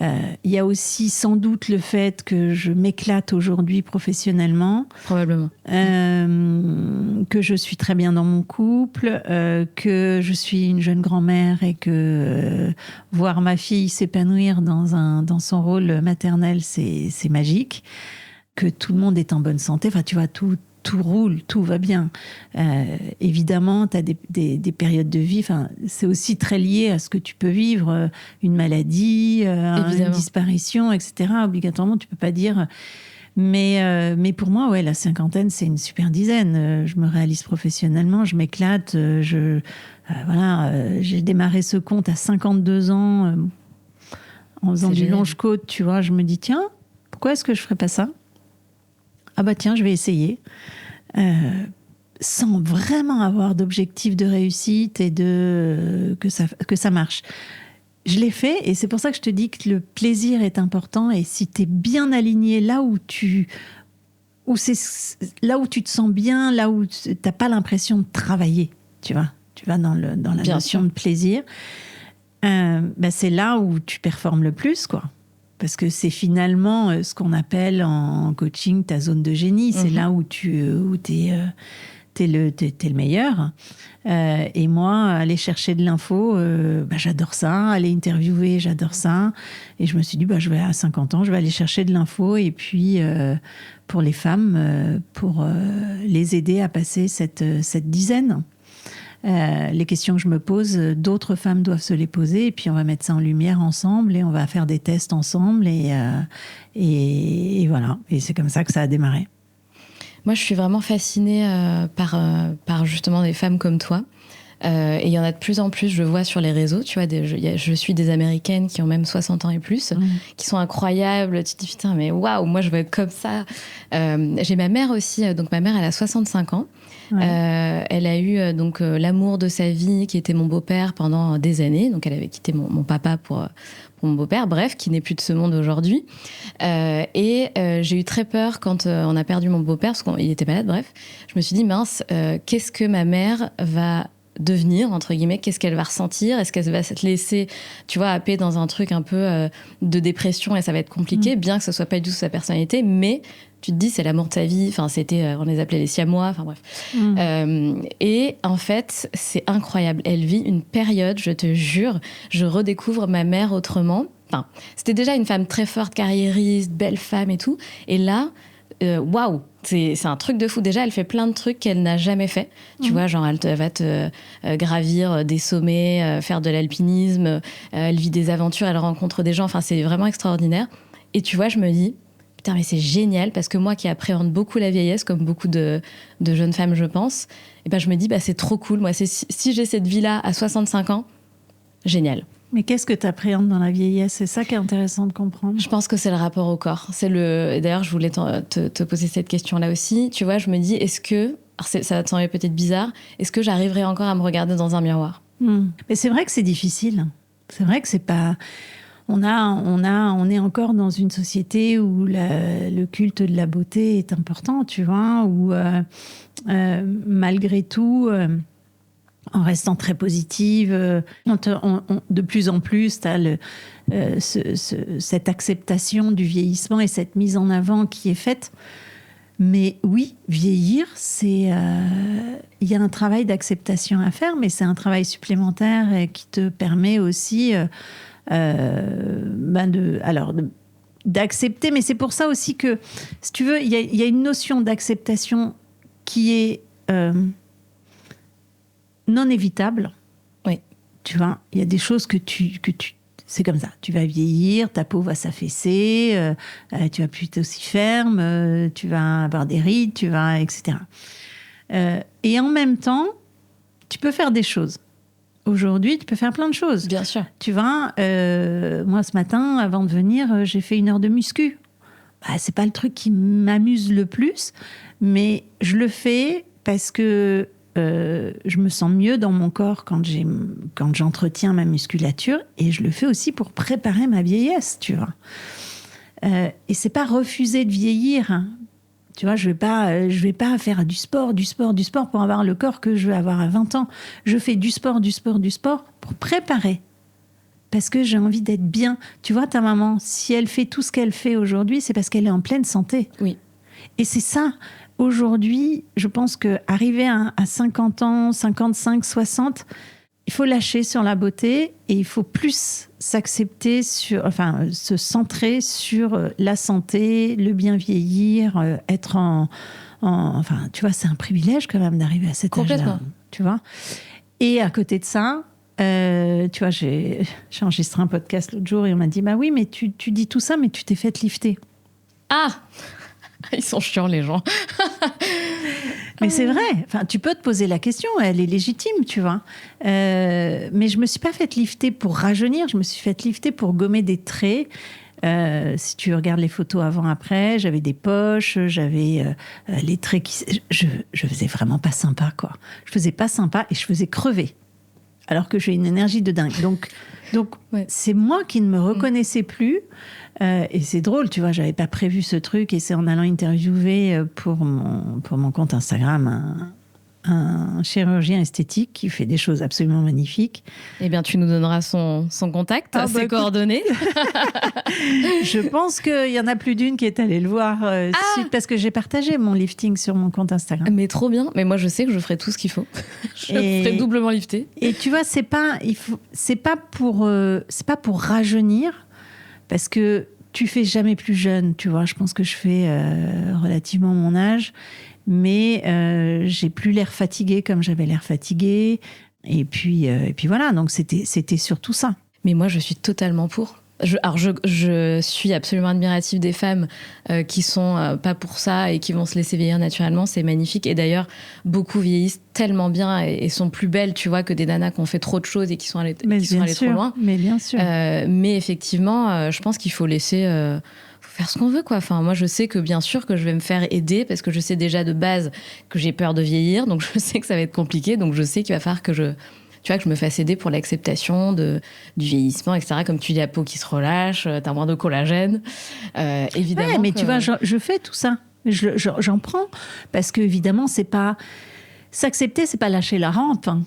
il y a aussi sans doute le fait que je m'éclate aujourd'hui professionnellement. Probablement. Que je suis très bien dans mon couple, que je suis une jeune grand-mère et que voir ma fille s'épanouir dans son rôle maternel, c'est magique. Que tout le monde est en bonne santé. Enfin, tu vois, tout roule, tout va bien. Évidemment, tu as des périodes de vie. Enfin, c'est aussi très lié à ce que tu peux vivre, une maladie, une disparition, etc. Obligatoirement, tu peux pas dire. Mais pour moi, ouais, la cinquantaine, c'est une super dizaine. Je me réalise professionnellement, je m'éclate. J'ai démarré ce compte à 52 ans en faisant du longe-côte, tu vois. Je me dis, tiens, pourquoi est-ce que je ferais pas ça ? Ah bah tiens, je vais essayer. Sans vraiment avoir d'objectif de réussite et que ça marche. Je l'ai fait et c'est pour ça que je te dis que le plaisir est important et si tu es bien aligné là où tu te sens bien, là où tu n'as pas l'impression de travailler, tu vas dans la notion de plaisir, c'est là où tu performes le plus, quoi. Parce que c'est finalement ce qu'on appelle en coaching ta zone de génie. C'est là où t'es le meilleur. Et moi, aller chercher de l'info, j'adore ça. Aller interviewer, j'adore ça. Et je me suis dit, je vais à 50 ans, je vais aller chercher de l'info. Et puis, pour les femmes, pour les aider à passer cette dizaine. Les questions que je me pose, d'autres femmes doivent se les poser et puis on va mettre ça en lumière ensemble et on va faire des tests ensemble et voilà. Et c'est comme ça que ça a démarré. Moi, je suis vraiment fascinée par justement des femmes comme toi. Et il y en a de plus en plus, je le vois sur les réseaux, tu vois, je suis des Américaines qui ont même 60 ans et plus, qui sont incroyables, tu te dis putain mais waouh, moi je veux être comme ça. J'ai ma mère aussi, donc ma mère elle a 65 ans, elle a eu donc l'amour de sa vie qui était mon beau-père pendant des années, donc elle avait quitté mon papa pour mon beau-père, bref, qui n'est plus de ce monde aujourd'hui. Et j'ai eu très peur quand on a perdu mon beau-père, parce qu'il était malade, bref. Je me suis dit, mince, qu'est-ce que ma mère va devenir, entre guillemets, qu'est-ce qu'elle va ressentir, est-ce qu'elle va se laisser, tu vois, happer dans un truc un peu de dépression et ça va être compliqué, bien que ce soit pas du tout sa personnalité, mais tu te dis c'est l'amour de sa vie, enfin c'était, on les appelait les siamois, enfin bref. Et en fait c'est incroyable, elle vit une période, je te jure, je redécouvre ma mère autrement. Enfin, c'était déjà une femme très forte, carriériste, belle femme et tout, et là waouh, c'est un truc de fou. Déjà, elle fait plein de trucs qu'elle n'a jamais fait. Tu vois, genre, elle va te gravir des sommets, faire de l'alpinisme, elle vit des aventures, elle rencontre des gens. Enfin, c'est vraiment extraordinaire. Et tu vois, je me dis, putain, mais c'est génial, parce que moi qui appréhende beaucoup la vieillesse, comme beaucoup de jeunes femmes, je pense, et ben, je me dis, c'est trop cool. Moi, si j'ai cette vie-là à 65 ans, génial. Mais qu'est-ce que tu appréhendes dans la vieillesse ? C'est ça qui est intéressant de comprendre. Je pense que c'est le rapport au corps. D'ailleurs, je voulais te poser cette question-là aussi. Tu vois, je me dis, est-ce que... Alors ça va te sembler peut-être bizarre. Est-ce que j'arriverai encore à me regarder dans un miroir ? Mais c'est vrai que c'est difficile. C'est vrai que c'est pas... On est encore dans une société où le culte de la beauté est important, tu vois, où malgré tout... en restant très positive, de plus en plus, tu as cette acceptation du vieillissement et cette mise en avant qui est faite. Mais oui, vieillir, il y a un travail d'acceptation à faire, mais c'est un travail supplémentaire qui te permet aussi d'accepter. Mais c'est pour ça aussi que, si tu veux, il y a une notion d'acceptation qui est... non évitable. Oui. Tu vois, il y a des choses que tu c'est comme ça. Tu vas vieillir, ta peau va s'affaisser, tu vas plus être aussi ferme, tu vas avoir des rides, etc. Et en même temps, tu peux faire des choses. Aujourd'hui, tu peux faire plein de choses. Bien sûr. Tu vois, moi, ce matin, avant de venir, j'ai fait 1 heure de muscu. C'est pas le truc qui m'amuse le plus, mais je le fais parce que je me sens mieux dans mon corps quand j'entretiens ma musculature, et je le fais aussi pour préparer ma vieillesse, tu vois. Et c'est pas refuser de vieillir, hein. Tu vois, je vais pas faire du sport pour avoir le corps que je veux avoir à 20 ans. Je fais du sport pour préparer. Parce que j'ai envie d'être bien. Tu vois, ta maman, si elle fait tout ce qu'elle fait aujourd'hui, c'est parce qu'elle est en pleine santé. Oui. Et c'est ça. Aujourd'hui, je pense qu'arriver à 50 ans, 55, 60, il faut lâcher sur la beauté et il faut plus se centrer sur la santé, le bien vieillir, être enfin, tu vois, c'est un privilège quand même d'arriver à cet âge-là. Tu vois. Et à côté de ça, tu vois, j'ai enregistré un podcast l'autre jour et on m'a dit, bah oui, mais tu dis tout ça, mais tu t'es fait lifter. Ah, ils sont chiants, les gens. Mais c'est vrai. Enfin, tu peux te poser la question, elle est légitime, tu vois. Mais je me suis pas faite lifter pour rajeunir, je me suis faite lifter pour gommer des traits. Si tu regardes les photos avant-après, j'avais des poches, j'avais les traits qui... Je faisais vraiment pas sympa, quoi. Je faisais pas sympa et je faisais crever. Alors que j'ai une énergie de dingue. Donc ouais. C'est moi qui ne me reconnaissais plus. Et c'est drôle, tu vois, j'avais pas prévu ce truc. Et c'est en allant interviewer pour mon compte Instagram un chirurgien esthétique qui fait des choses absolument magnifiques. Eh bien, tu nous donneras son contact, ses coordonnées. Je pense qu'il y en a plus d'une qui est allée le voir parce que j'ai partagé mon lifting sur mon compte Instagram. Mais trop bien. Mais moi, je sais que je ferai tout ce qu'il faut. Je serai doublement liftée. Et tu vois, c'est pas pour rajeunir, parce que tu fais jamais plus jeune. Tu vois, je pense que je fais relativement mon âge. Mais j'ai plus l'air fatiguée comme j'avais l'air fatiguée. Et puis voilà, donc c'était surtout ça. Mais moi, je suis totalement pour. Je suis absolument admirative des femmes qui sont pas pour ça et qui vont se laisser vieillir naturellement. C'est magnifique. Et d'ailleurs, beaucoup vieillissent tellement bien et sont plus belles, tu vois, que des nanas qui ont fait trop de choses et qui sont allées trop loin. Mais bien sûr. Mais effectivement, je pense qu'il faut laisser... faire ce qu'on veut, quoi. Enfin, moi, je sais que bien sûr que je vais me faire aider parce que je sais déjà de base que j'ai peur de vieillir, donc je sais que ça va être compliqué, donc je sais qu'il va falloir que je me fasse aider pour l'acceptation du vieillissement, etc. Comme tu dis, la peau qui se relâche, t'as moins de collagène, évidemment. Ouais, mais tu vois, je fais tout ça. J'en prends parce que évidemment, c'est pas s'accepter, c'est pas lâcher la rampe, hein,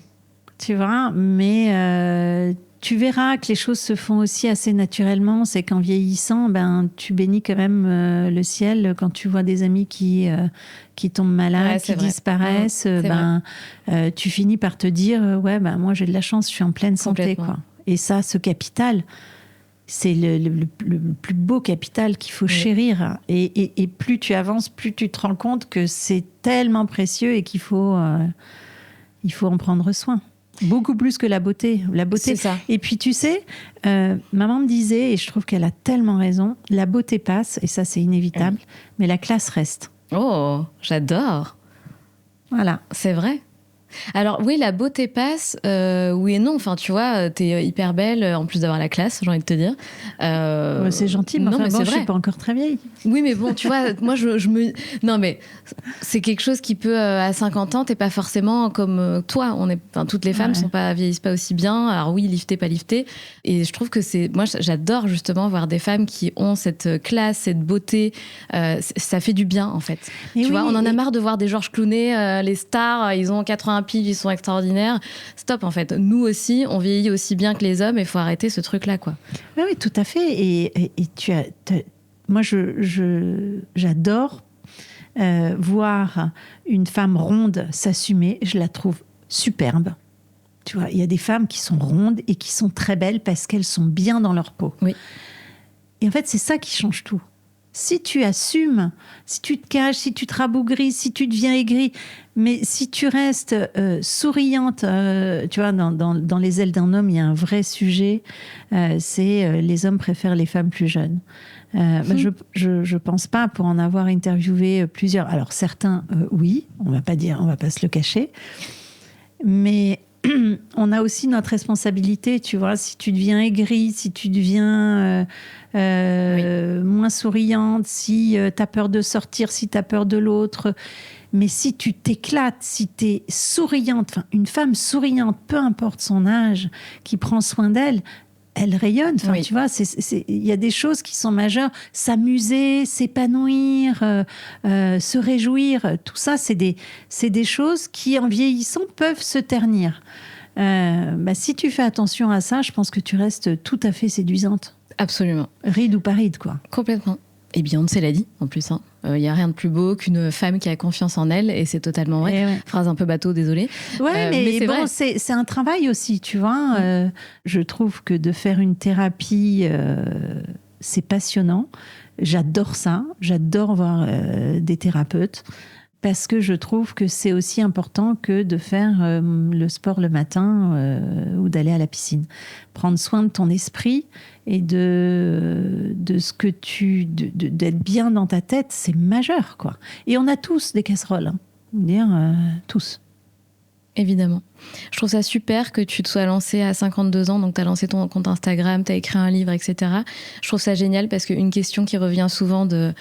tu vois. Mais tu verras que les choses se font aussi assez naturellement. C'est qu'en vieillissant, tu bénis quand même le ciel quand tu vois des amis qui tombent malades, qui disparaissent. Tu finis par te dire, moi j'ai de la chance, je suis en pleine santé, quoi. Et ça, ce capital, c'est le plus beau capital qu'il faut chérir. Et plus tu avances, plus tu te rends compte que c'est tellement précieux et qu'il faut en prendre soin. Beaucoup plus que la beauté. C'est ça. Et puis, tu sais, maman me disait, et je trouve qu'elle a tellement raison, la beauté passe, et ça, c'est inévitable, mais la classe reste. Oh, j'adore. Voilà. C'est vrai. Alors, oui, la beauté passe, oui et non. Enfin, tu vois, t'es hyper belle, en plus d'avoir la classe, j'ai envie de te dire. C'est gentil, mais c'est vrai. Je suis pas encore très vieille. Oui, mais bon, tu vois, moi, je me... Non, mais c'est quelque chose qui peut, à 50 ans, t'es pas forcément comme toi. Toutes les femmes vieillissent pas aussi bien. Alors oui, liftées, pas liftées. Et je trouve que moi, j'adore justement voir des femmes qui ont cette classe, cette beauté. Ça fait du bien, en fait. Tu vois, on en a marre de voir des Georges Clooney, les stars, ils ont 80 piges, ils sont extraordinaires. Stop, en fait. Nous aussi, on vieillit aussi bien que les hommes et il faut arrêter ce truc-là, quoi. Oui, tout à fait. Et moi, j'adore voir une femme ronde s'assumer. Je la trouve superbe. Tu vois, il y a des femmes qui sont rondes et qui sont très belles parce qu'elles sont bien dans leur peau. Oui. Et en fait, c'est ça qui change tout. Si tu assumes, si tu te caches, si tu te rabougris, si tu deviens aigri, mais si tu restes souriante, tu vois, dans les ailes d'un homme, il y a un vrai sujet, c'est les hommes préfèrent les femmes plus jeunes. Je pense pas, pour en avoir interviewé plusieurs. Alors certains, oui, on va pas se le cacher, mais on a aussi notre responsabilité, tu vois. Si tu deviens aigrie, si tu deviens moins souriante, si tu as peur de sortir, si tu as peur de l'autre. Mais si tu t'éclates, si tu es souriante, enfin, une femme souriante, peu importe son âge, qui prend soin d'elle, elle rayonne. Enfin, tu vois, il y a des choses qui sont majeures. S'amuser, s'épanouir, se réjouir, tout ça, c'est des choses qui, en vieillissant, peuvent se ternir. Si tu fais attention à ça, je pense que tu restes tout à fait séduisante. Absolument. Ride ou pas ride, quoi. Complètement. Et Beyoncé l'a dit, en plus. Il n'y a rien de plus beau qu'une femme qui a confiance en elle, et c'est totalement vrai. Ouais. Phrase un peu bateau, désolée. Ouais, mais bon, c'est un travail aussi, tu vois. Je trouve que de faire une thérapie, c'est passionnant. J'adore ça. J'adore voir des thérapeutes. Parce que je trouve que c'est aussi important que de faire le sport le matin ou d'aller à la piscine. Prendre soin de ton esprit et de ce que d'être bien dans ta tête, c'est majeur, quoi. Et on a tous des casseroles, hein. Dire tous. Évidemment. Je trouve ça super que tu te sois lancée à 52 ans, donc tu as lancé ton compte Instagram, tu as écrit un livre, etc. Je trouve ça génial parce qu'une question qui revient souvent des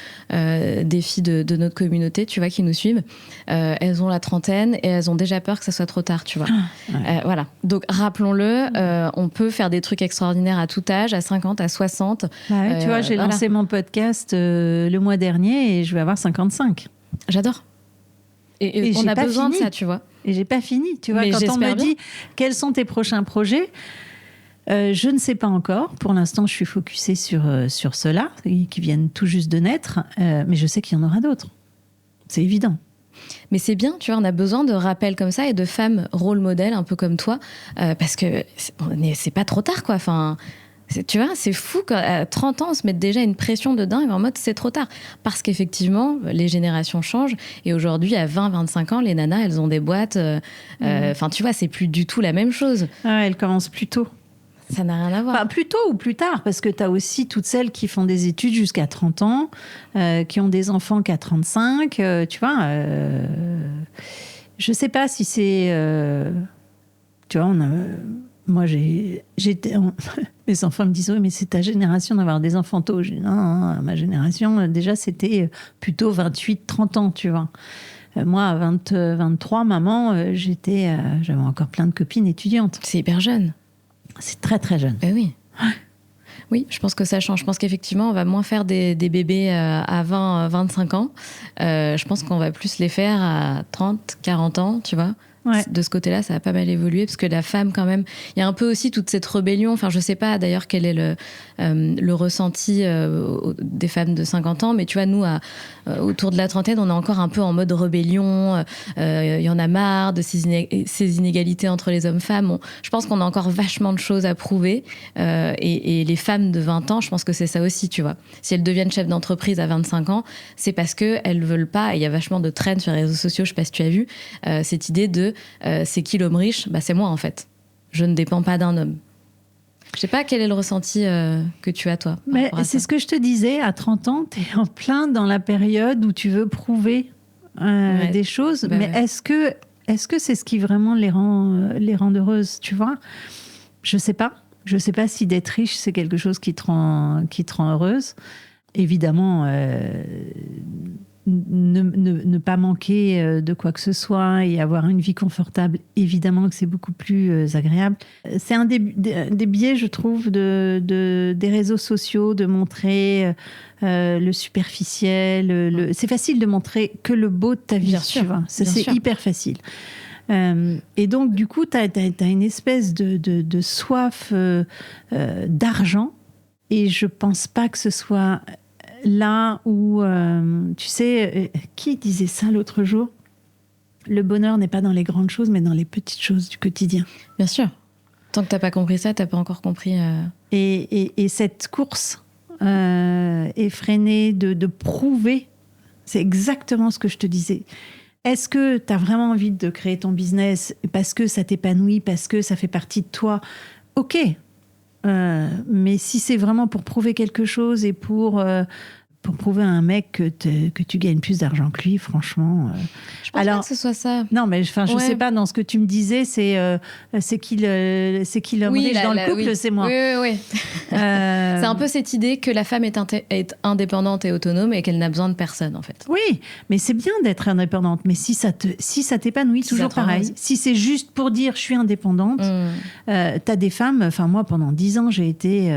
filles de notre communauté, tu vois, qui nous suivent, elles ont la trentaine et elles ont déjà peur que ça soit trop tard, tu vois. Ouais. Voilà. Donc rappelons-le, on peut faire des trucs extraordinaires à tout âge, à 50, à 60. Tu vois, j'ai lancé mon podcast le mois dernier et je vais avoir 55. J'adore. Et on a besoin de ça, tu vois. Et j'ai pas fini, tu vois. Mais quand on me dit quels sont tes prochains projets, je ne sais pas encore. Pour l'instant, je suis focusée sur ceux-là, qui viennent tout juste de naître. Mais je sais qu'il y en aura d'autres. C'est évident. Mais c'est bien, tu vois, on a besoin de rappels comme ça et de femmes rôle modèle, un peu comme toi, parce que c'est pas trop tard, quoi. Enfin, tu vois, c'est fou qu'à 30 ans, on se mette déjà une pression de dingue en mode c'est trop tard. Parce qu'effectivement, les générations changent. Et aujourd'hui, à 20-25 ans, les nanas, elles ont des boîtes. Enfin, tu vois, c'est plus du tout la même chose. Ah, elles commencent plus tôt. Ça n'a rien à voir. Enfin, plus tôt ou plus tard, parce que tu as aussi toutes celles qui font des études jusqu'à 30 ans, qui ont des enfants qu'à 35. Tu vois, je sais pas si c'est... tu vois, moi, mes enfants me disent « Oui, mais c'est ta génération d'avoir des enfants tôt. » Je dis « Non, ma génération, déjà, c'était plutôt 28-30 ans, tu vois. » Moi, à 23, maman, j'avais encore plein de copines étudiantes. C'est hyper jeune. C'est très, très jeune. Ben oui. Oui, je pense que ça change. Je pense qu'effectivement, on va moins faire des bébés à 20-25 ans. Je pense qu'on va plus les faire à 30-40 ans, tu vois. Ouais. De ce côté-là, ça a pas mal évolué parce que la femme, quand même, il y a un peu aussi toute cette rébellion. Enfin, je sais pas d'ailleurs quel est le ressenti des femmes de 50 ans, mais tu vois, nous, autour de la trentaine, on est encore un peu en mode rébellion. Il y en a marre de ces inégalités entre les hommes-femmes. Je pense qu'on a encore vachement de choses à prouver. Et les femmes de 20 ans, je pense que c'est ça aussi, tu vois. Si elles deviennent chefs d'entreprise à 25 ans, c'est parce qu'elles veulent pas. Et il y a vachement de trends sur les réseaux sociaux, je sais pas si tu as vu, cette idée de c'est qui l'homme riche ? Bah, c'est moi, en fait. Je ne dépends pas d'un homme. Je sais pas quel est le ressenti que tu as, toi. Mais c'est ce que je te disais, à 30 ans, tu es en plein dans la période où tu veux prouver des choses. Bah, mais est-ce que c'est ce qui vraiment les rend heureuses, tu vois ? Je sais pas. Je sais pas si d'être riche, c'est quelque chose qui te rend heureuse. Évidemment, ne pas manquer de quoi que ce soit et avoir une vie confortable, évidemment que c'est beaucoup plus agréable. C'est un des biais, je trouve, des réseaux sociaux, de montrer le superficiel. C'est facile de montrer que le beau de ta vie, tu vois. C'est hyper facile. Et donc, du coup, tu as une espèce de soif d'argent. Et je pense pas que ce soit là où, tu sais, qui disait ça l'autre jour ? Le bonheur n'est pas dans les grandes choses, mais dans les petites choses du quotidien. Bien sûr. Tant que t'as pas compris ça, t'as pas encore compris... Et cette course effrénée de prouver, c'est exactement ce que je te disais. Est-ce que tu as vraiment envie de créer ton business parce que ça t'épanouit, parce que ça fait partie de toi ? Ok. Mais si c'est vraiment pour prouver quelque chose et pour pour prouver à un mec que tu gagnes plus d'argent que lui, franchement. Je pense pas que ce soit ça. Non, mais je sais pas, dans ce que tu me disais, c'est qui l'homme riche dans le couple, c'est moi. Oui. C'est un peu cette idée que la femme est indépendante et autonome et qu'elle n'a besoin de personne, en fait. Oui, mais c'est bien d'être indépendante. Mais si ça t'épanouit, toujours pareil. Si c'est juste pour dire je suis indépendante, t'as des femmes. Enfin, moi, pendant 10 ans, j'ai été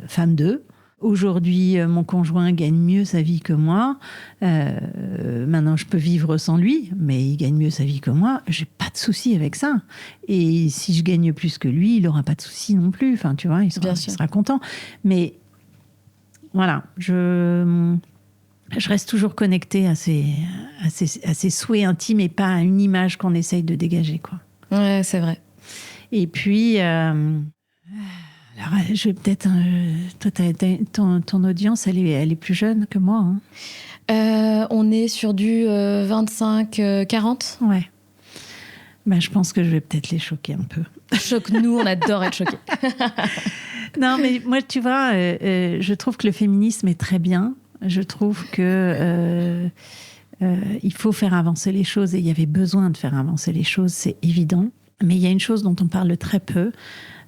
femme 2. Aujourd'hui, mon conjoint gagne mieux sa vie que moi. Maintenant, je peux vivre sans lui, mais il gagne mieux sa vie que moi. J'ai pas de souci avec ça. Et si je gagne plus que lui, il aura pas de souci non plus. Enfin, tu vois, il sera content. Mais voilà, je reste toujours connectée à ces souhaits intimes et pas à une image qu'on essaye de dégager, quoi. Ouais, c'est vrai. Et puis... alors, je vais peut-être... toi, ton audience, elle est plus jeune que moi. Hein. On est sur du 25-40. Ouais. Ben, je pense que je vais peut-être les choquer un peu. Choque-nous, on adore être choqués. Non, mais moi, tu vois, je trouve que le féminisme est très bien. Je trouve que il faut faire avancer les choses et il y avait besoin de faire avancer les choses, c'est évident. Mais il y a une chose dont on parle très peu.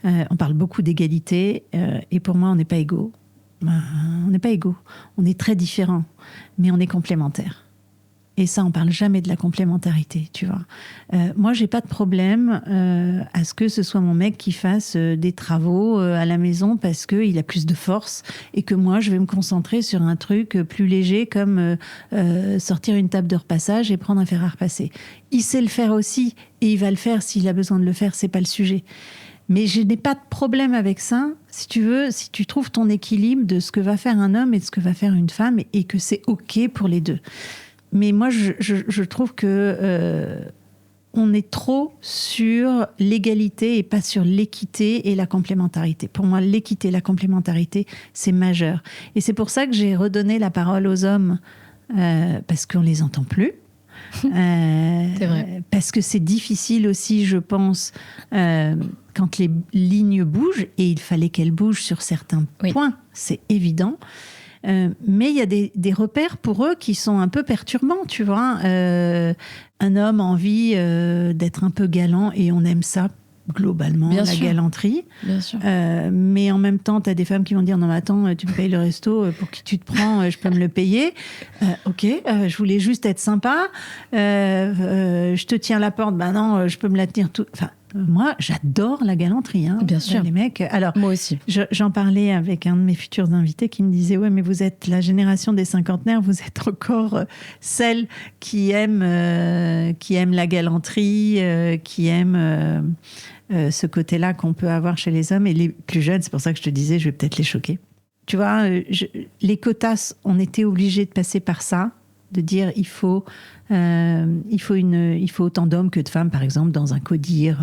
On parle beaucoup d'égalité et pour moi, on n'est pas égaux. On n'est pas égaux. On est très différents, mais on est complémentaires. Et ça, on parle jamais de la complémentarité, tu vois. Moi, j'ai pas de problème à ce que ce soit mon mec qui fasse des travaux à la maison parce qu'il a plus de force et que moi, je vais me concentrer sur un truc plus léger comme sortir une table de repassage et prendre un fer à repasser. Il sait le faire aussi et il va le faire s'il a besoin de le faire, c'est pas le sujet. Mais je n'ai pas de problème avec ça, si tu veux, si tu trouves ton équilibre de ce que va faire un homme et de ce que va faire une femme et que c'est OK pour les deux. Mais moi, je trouve que on est trop sur l'égalité et pas sur l'équité et la complémentarité. Pour moi, l'équité et la complémentarité, c'est majeur. Et c'est pour ça que j'ai redonné la parole aux hommes, parce qu'on les entend plus. C'est vrai. Parce que c'est difficile aussi, je pense, quand les lignes bougent, et il fallait qu'elles bougent sur certains points, c'est évident. Mais il y a des repères pour eux qui sont un peu perturbants, tu vois. Un homme a envie d'être un peu galant et on aime ça globalement, bien la sûr. Galanterie. Bien sûr. Mais en même temps, tu as des femmes qui vont dire « Non, mais attends, tu me payes le resto, pour qui tu te prends, je peux me le payer. Ok, je voulais juste être sympa. Je te tiens la porte, ben non, je peux me la tenir tout... » Enfin, moi, j'adore la galanterie. Hein, bien sûr. Les mecs. Alors, moi aussi. J'en parlais avec un de mes futurs invités qui me disait « Ouais, mais vous êtes la génération des cinquantenaires, vous êtes encore celle qui aime la galanterie, qui aime... ce côté-là qu'on peut avoir chez les hommes. Et les plus jeunes, c'est pour ça que je te disais, je vais peut-être les choquer. Tu vois, les quotas, on était obligés de passer par ça, de dire il faut autant d'hommes que de femmes, par exemple, dans un CODIR.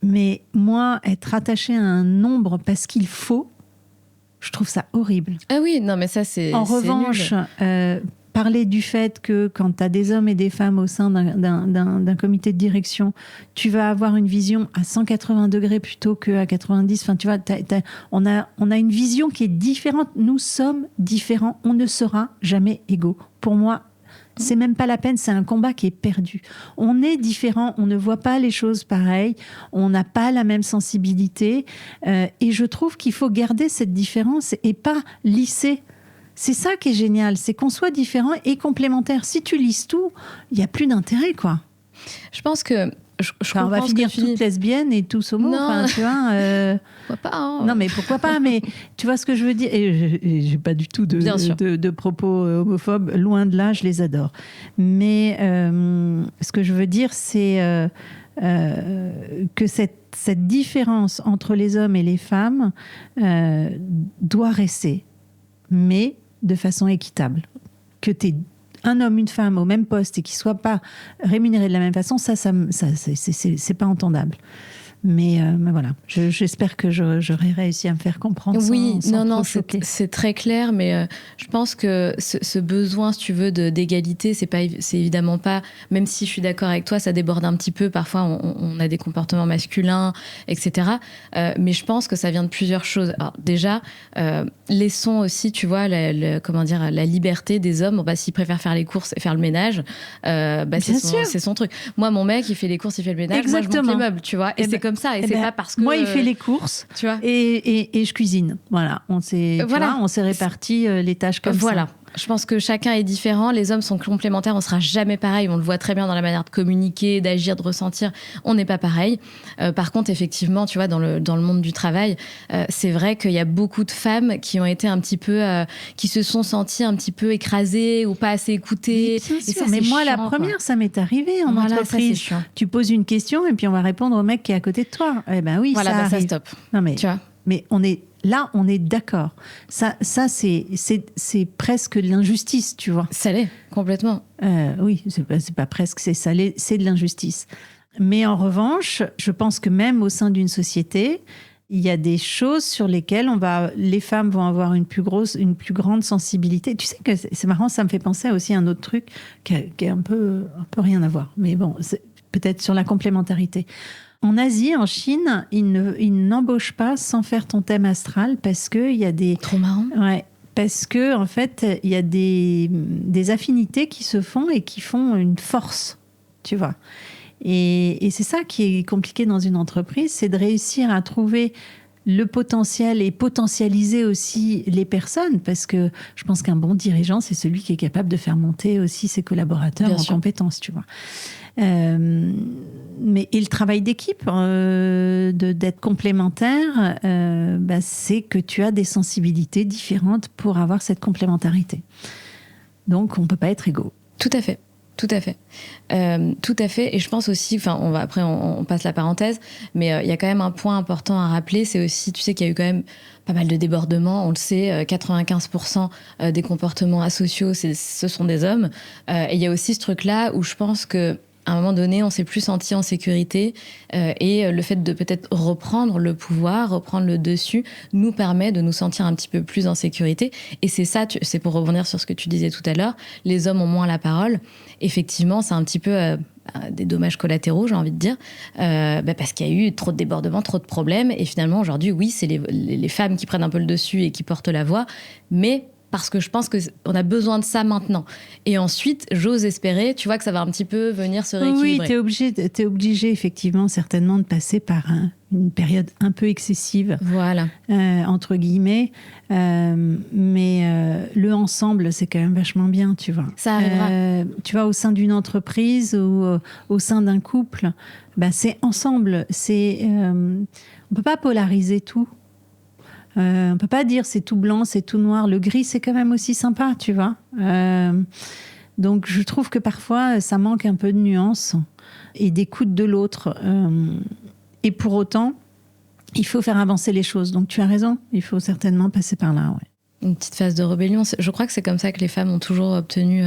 Mais moi, être attaché à un nombre parce qu'il faut, je trouve ça horrible. Ah oui, non, mais ça, c'est En revanche, parler du fait que quand tu as des hommes et des femmes au sein d'un comité de direction, tu vas avoir une vision à 180 degrés plutôt qu'à 90. Enfin, tu vois, on a une vision qui est différente. Nous sommes différents. On ne sera jamais égaux. Pour moi, c'est même pas la peine. C'est un combat qui est perdu. On est différents. On ne voit pas les choses pareilles. On n'a pas la même sensibilité. Et je trouve qu'il faut garder cette différence et pas lisser. C'est ça qui est génial, c'est qu'on soit différents et complémentaires. Si tu lises tout, il n'y a plus d'intérêt, quoi. Je pense que... on va finir toutes lesbiennes et tous homo. Enfin, tu vois, pourquoi pas, hein. Non, mais pourquoi pas. Mais tu vois ce que je veux dire. Et j'ai pas du tout de propos homophobes. Loin de là, je les adore. Mais ce que je veux dire, c'est que cette différence entre les hommes et les femmes doit rester. Mais de façon équitable. Que tu aies un homme, une femme au même poste et qu'ils ne soient pas rémunérés de la même façon, ça c'est pas entendable. Mais voilà, j'espère que j'aurai réussi à me faire comprendre. Oui, sans c'est très clair, mais je pense que ce besoin, si tu veux, d'égalité, c'est évidemment pas, même si je suis d'accord avec toi, ça déborde un petit peu. Parfois, on a des comportements masculins, etc. Mais je pense que ça vient de plusieurs choses. Alors, déjà, laissons aussi, tu vois, la liberté des hommes. Bon, bah, s'ils préfèrent faire les courses et faire le ménage, c'est son truc. Moi, mon mec, il fait les courses, il fait le ménage. Exactement. Moi, je monte les meubles, tu vois. Et c'est comme ça. Et c'est pas parce que... Moi, il fait les courses, tu vois, et je cuisine. Voilà, on s'est réparti les tâches comme ça. Voilà. Je pense que chacun est différent. Les hommes sont complémentaires. On sera jamais pareil. On le voit très bien dans la manière de communiquer, d'agir, de ressentir. On n'est pas pareil. Par contre, effectivement, tu vois, dans le monde du travail, c'est vrai qu'il y a beaucoup de femmes qui ont été un petit peu, qui se sont senties un petit peu écrasées ou pas assez écoutées. Mais moi, la première, ça m'est arrivé en entreprise. Ça, tu poses une question et puis on va répondre au mec qui est à côté de toi. Eh ben oui, voilà, ça stop. Non mais, tu vois. Mais on est d'accord. Ça c'est presque de l'injustice, tu vois. Ça l'est, complètement. Oui, c'est pas presque, c'est de l'injustice. Mais en revanche, je pense que même au sein d'une société, il y a des choses sur lesquelles les femmes vont avoir une plus grande sensibilité. Tu sais que c'est marrant, ça me fait penser aussi à un autre truc qui est un peu rien à voir. Mais bon, c'est peut-être sur la complémentarité. En Asie, en Chine, ils n'embauchent pas sans faire ton thème astral parce qu'il y a des... Trop marrant. Ouais, parce que en fait, il y a des affinités qui se font et qui font une force, tu vois. Et c'est ça qui est compliqué dans une entreprise, c'est de réussir à trouver le potentiel et potentialiser aussi les personnes, parce que je pense qu'un bon dirigeant, c'est celui qui est capable de faire monter aussi ses collaborateurs en compétences, tu vois. Mais le travail d'équipe, d'être complémentaire, c'est que tu as des sensibilités différentes pour avoir cette complémentarité. Donc, on ne peut pas être égaux. Tout à fait. Tout à fait. Tout à fait. Et je pense aussi, après on passe la parenthèse, mais il y a quand même un point important à rappeler, c'est aussi, tu sais qu'il y a eu quand même pas mal de débordements, on le sait, 95% des comportements asociaux, ce sont des hommes. Et il y a aussi ce truc-là où je pense que à un moment donné, on s'est plus senti en sécurité et le fait de peut-être reprendre le pouvoir, reprendre le dessus, nous permet de nous sentir un petit peu plus en sécurité. Et c'est ça, c'est pour rebondir sur ce que tu disais tout à l'heure, les hommes ont moins la parole. Effectivement, c'est un petit peu des dommages collatéraux, j'ai envie de dire, parce qu'il y a eu trop de débordements, trop de problèmes. Et finalement, aujourd'hui, oui, c'est les femmes qui prennent un peu le dessus et qui portent la voix, mais... parce que je pense qu'on a besoin de ça maintenant. Et ensuite, j'ose espérer, tu vois, que ça va un petit peu venir se rééquilibrer. Oui, t'es obligé effectivement, certainement, de passer par une période un peu excessive, voilà. Entre guillemets. Mais le ensemble, c'est quand même vachement bien, tu vois. Ça arrivera. Tu vois, au sein d'une entreprise ou au sein d'un couple, c'est ensemble. On peut pas polariser tout. On peut pas dire c'est tout blanc, c'est tout noir. Le gris, c'est quand même aussi sympa, tu vois. Donc, je trouve que parfois, ça manque un peu de nuance et d'écoute de l'autre. Et pour autant, il faut faire avancer les choses. Donc, tu as raison, il faut certainement passer par là. Ouais. Une petite phase de rébellion. Je crois que c'est comme ça que les femmes ont toujours obtenu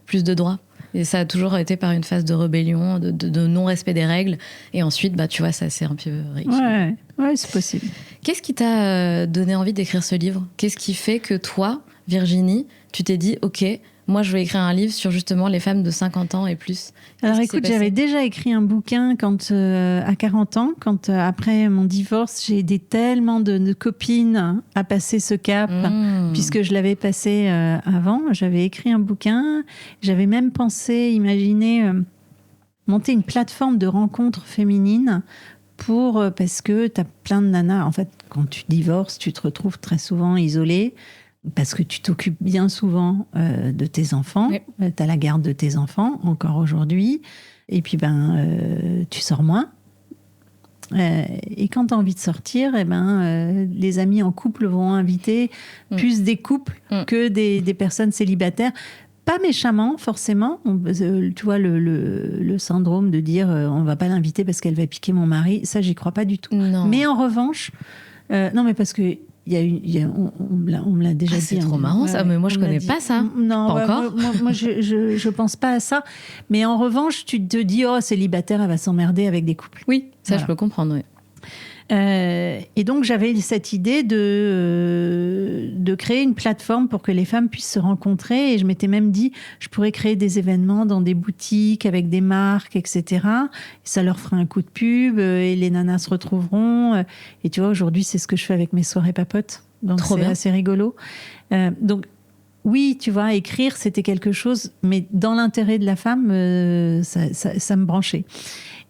plus de droits. Et ça a toujours été par une phase de rébellion, de non-respect des règles. Et ensuite, tu vois, ça s'est un peu rééquilibré. Ouais, c'est possible. Qu'est-ce qui t'a donné envie d'écrire ce livre ? Qu'est-ce qui fait que toi, Virginie, tu t'es dit, OK, moi, je vais écrire un livre sur justement les femmes de 50 ans et plus. Alors écoute, j'avais déjà écrit un bouquin à 40 ans, quand après mon divorce, j'ai aidé tellement de copines à passer ce cap, puisque je l'avais passé avant. J'avais écrit un bouquin, j'avais même imaginer monter une plateforme de rencontres féminines parce que tu as plein de nanas. En fait, quand tu divorces, tu te retrouves très souvent isolée. Parce que tu t'occupes bien souvent de tes enfants. Oui. Tu as la garde de tes enfants, encore aujourd'hui. Et puis, tu sors moins. Et quand tu as envie de sortir, les amis en couple vont inviter plus des couples que des personnes célibataires. Pas méchamment, forcément. Tu vois, le syndrome de dire on ne va pas l'inviter parce qu'elle va piquer mon mari, ça, j'y crois pas du tout. Non. Mais en revanche... non, mais parce que on me l'a déjà dit. C'est trop marrant ça, mais moi je connais pas ça. Non, pas encore. Moi je pense pas à ça. Mais en revanche, tu te dis, célibataire, elle va s'emmerder avec des couples. Oui, ça je peux comprendre. Oui. Et donc, j'avais cette idée de créer une plateforme pour que les femmes puissent se rencontrer. Et je m'étais même dit, je pourrais créer des événements dans des boutiques avec des marques, etc. Et ça leur fera un coup de pub et les nanas se retrouveront. Et tu vois, aujourd'hui, c'est ce que je fais avec mes soirées papotes. Donc, c'est assez rigolo. Donc, oui, tu vois, écrire, c'était quelque chose, mais dans l'intérêt de la femme, ça me branchait.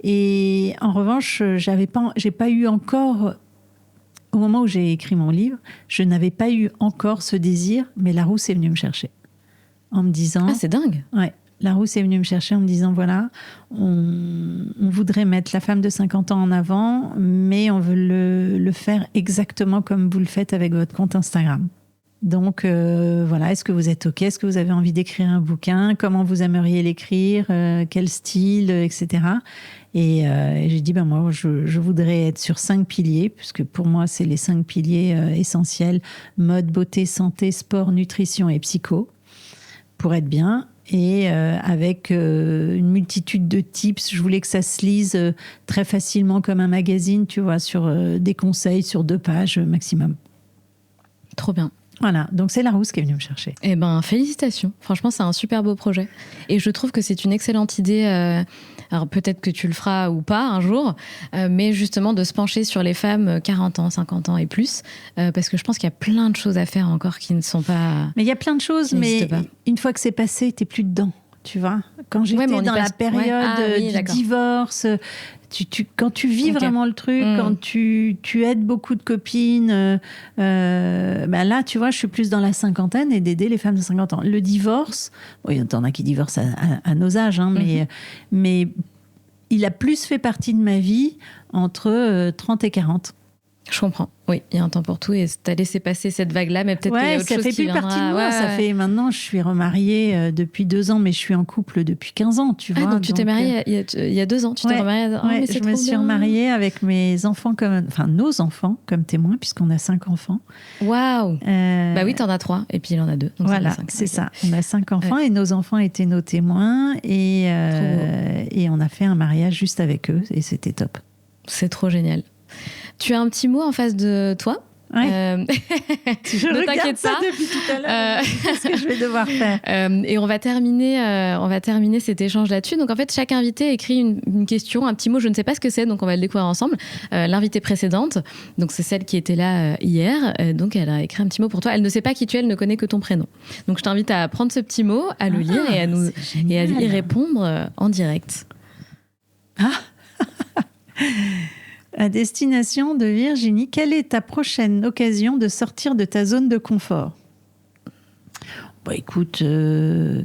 Et en revanche, j'ai pas eu encore, au moment où j'ai écrit mon livre, je n'avais pas eu encore ce désir, mais Larousse est venue me chercher en me disant... Ah, c'est dingue. Ouais, Larousse est venue me chercher en me disant, voilà, on voudrait mettre la femme de 50 ans en avant, mais on veut le faire exactement comme vous le faites avec votre compte Instagram. Donc, voilà, est-ce que vous êtes OK? Est-ce que vous avez envie d'écrire un bouquin? Comment vous aimeriez l'écrire? Quel style, etc. Et j'ai dit, moi, je voudrais être sur 5 piliers, puisque pour moi, c'est les 5 piliers essentiels: mode, beauté, santé, sport, nutrition et psycho, pour être bien. Et avec une multitude de tips. Je voulais que ça se lise très facilement comme un magazine, tu vois, sur des conseils sur 2 pages maximum. Trop bien. Voilà, donc c'est Larousse qui est venue me chercher. Eh ben, félicitations. Franchement, c'est un super beau projet. Et je trouve que c'est une excellente idée. Alors peut-être que tu le feras ou pas un jour, mais justement de se pencher sur les femmes 40 ans, 50 ans et plus, parce que je pense qu'il y a plein de choses à faire encore qui ne sont pas... Mais il y a plein de choses, mais une fois que c'est passé, t'es plus dedans, tu vois. Quand j'étais dans la période du divorce... quand tu vis vraiment le truc, quand tu aides beaucoup de copines, là, tu vois, je suis plus dans la cinquantaine et d'aider les femmes de 50 ans. Le divorce, il y en a qui divorcent à nos âges, hein, mais il a plus fait partie de ma vie entre 30 et 40. Je comprends. Oui, il y a un temps pour tout et t'as laissé passer cette vague-là, mais peut-être qu'il y a autre chose qui viendra. Ça fait plus partie de moi. Ça fait maintenant, je suis remariée depuis 2 ans, mais je suis en couple depuis 15 ans, tu vois. Donc tu t'es mariée il y a 2 ans, tu t'es remariée. Mais je me suis remariée avec mes enfants nos enfants comme témoins, puisqu'on a 5 enfants. Waouh. Bah oui, t'en as 3 et puis il en a 2. Donc voilà, c'est ça. On a 5 enfants et nos enfants étaient nos témoins et on a fait un mariage juste avec eux et c'était top. C'est trop génial. Tu as un petit mot en face de toi. Ouais. Ne t'inquiète pas. Depuis tout à l'heure. Qu'est-ce que je vais devoir faire? Et on va terminer cet échange là-dessus. Donc en fait, chaque invité écrit une question, un petit mot. Je ne sais pas ce que c'est, donc on va le découvrir ensemble. L'invitée précédente, donc c'est celle qui était là hier. Donc elle a écrit un petit mot pour toi. Elle ne sait pas qui tu es, elle ne connaît que ton prénom. Donc je t'invite à prendre ce petit mot, à le lire et à y répondre en direct. À destination de Virginie, quelle est ta prochaine occasion de sortir de ta zone de confort? Écoute,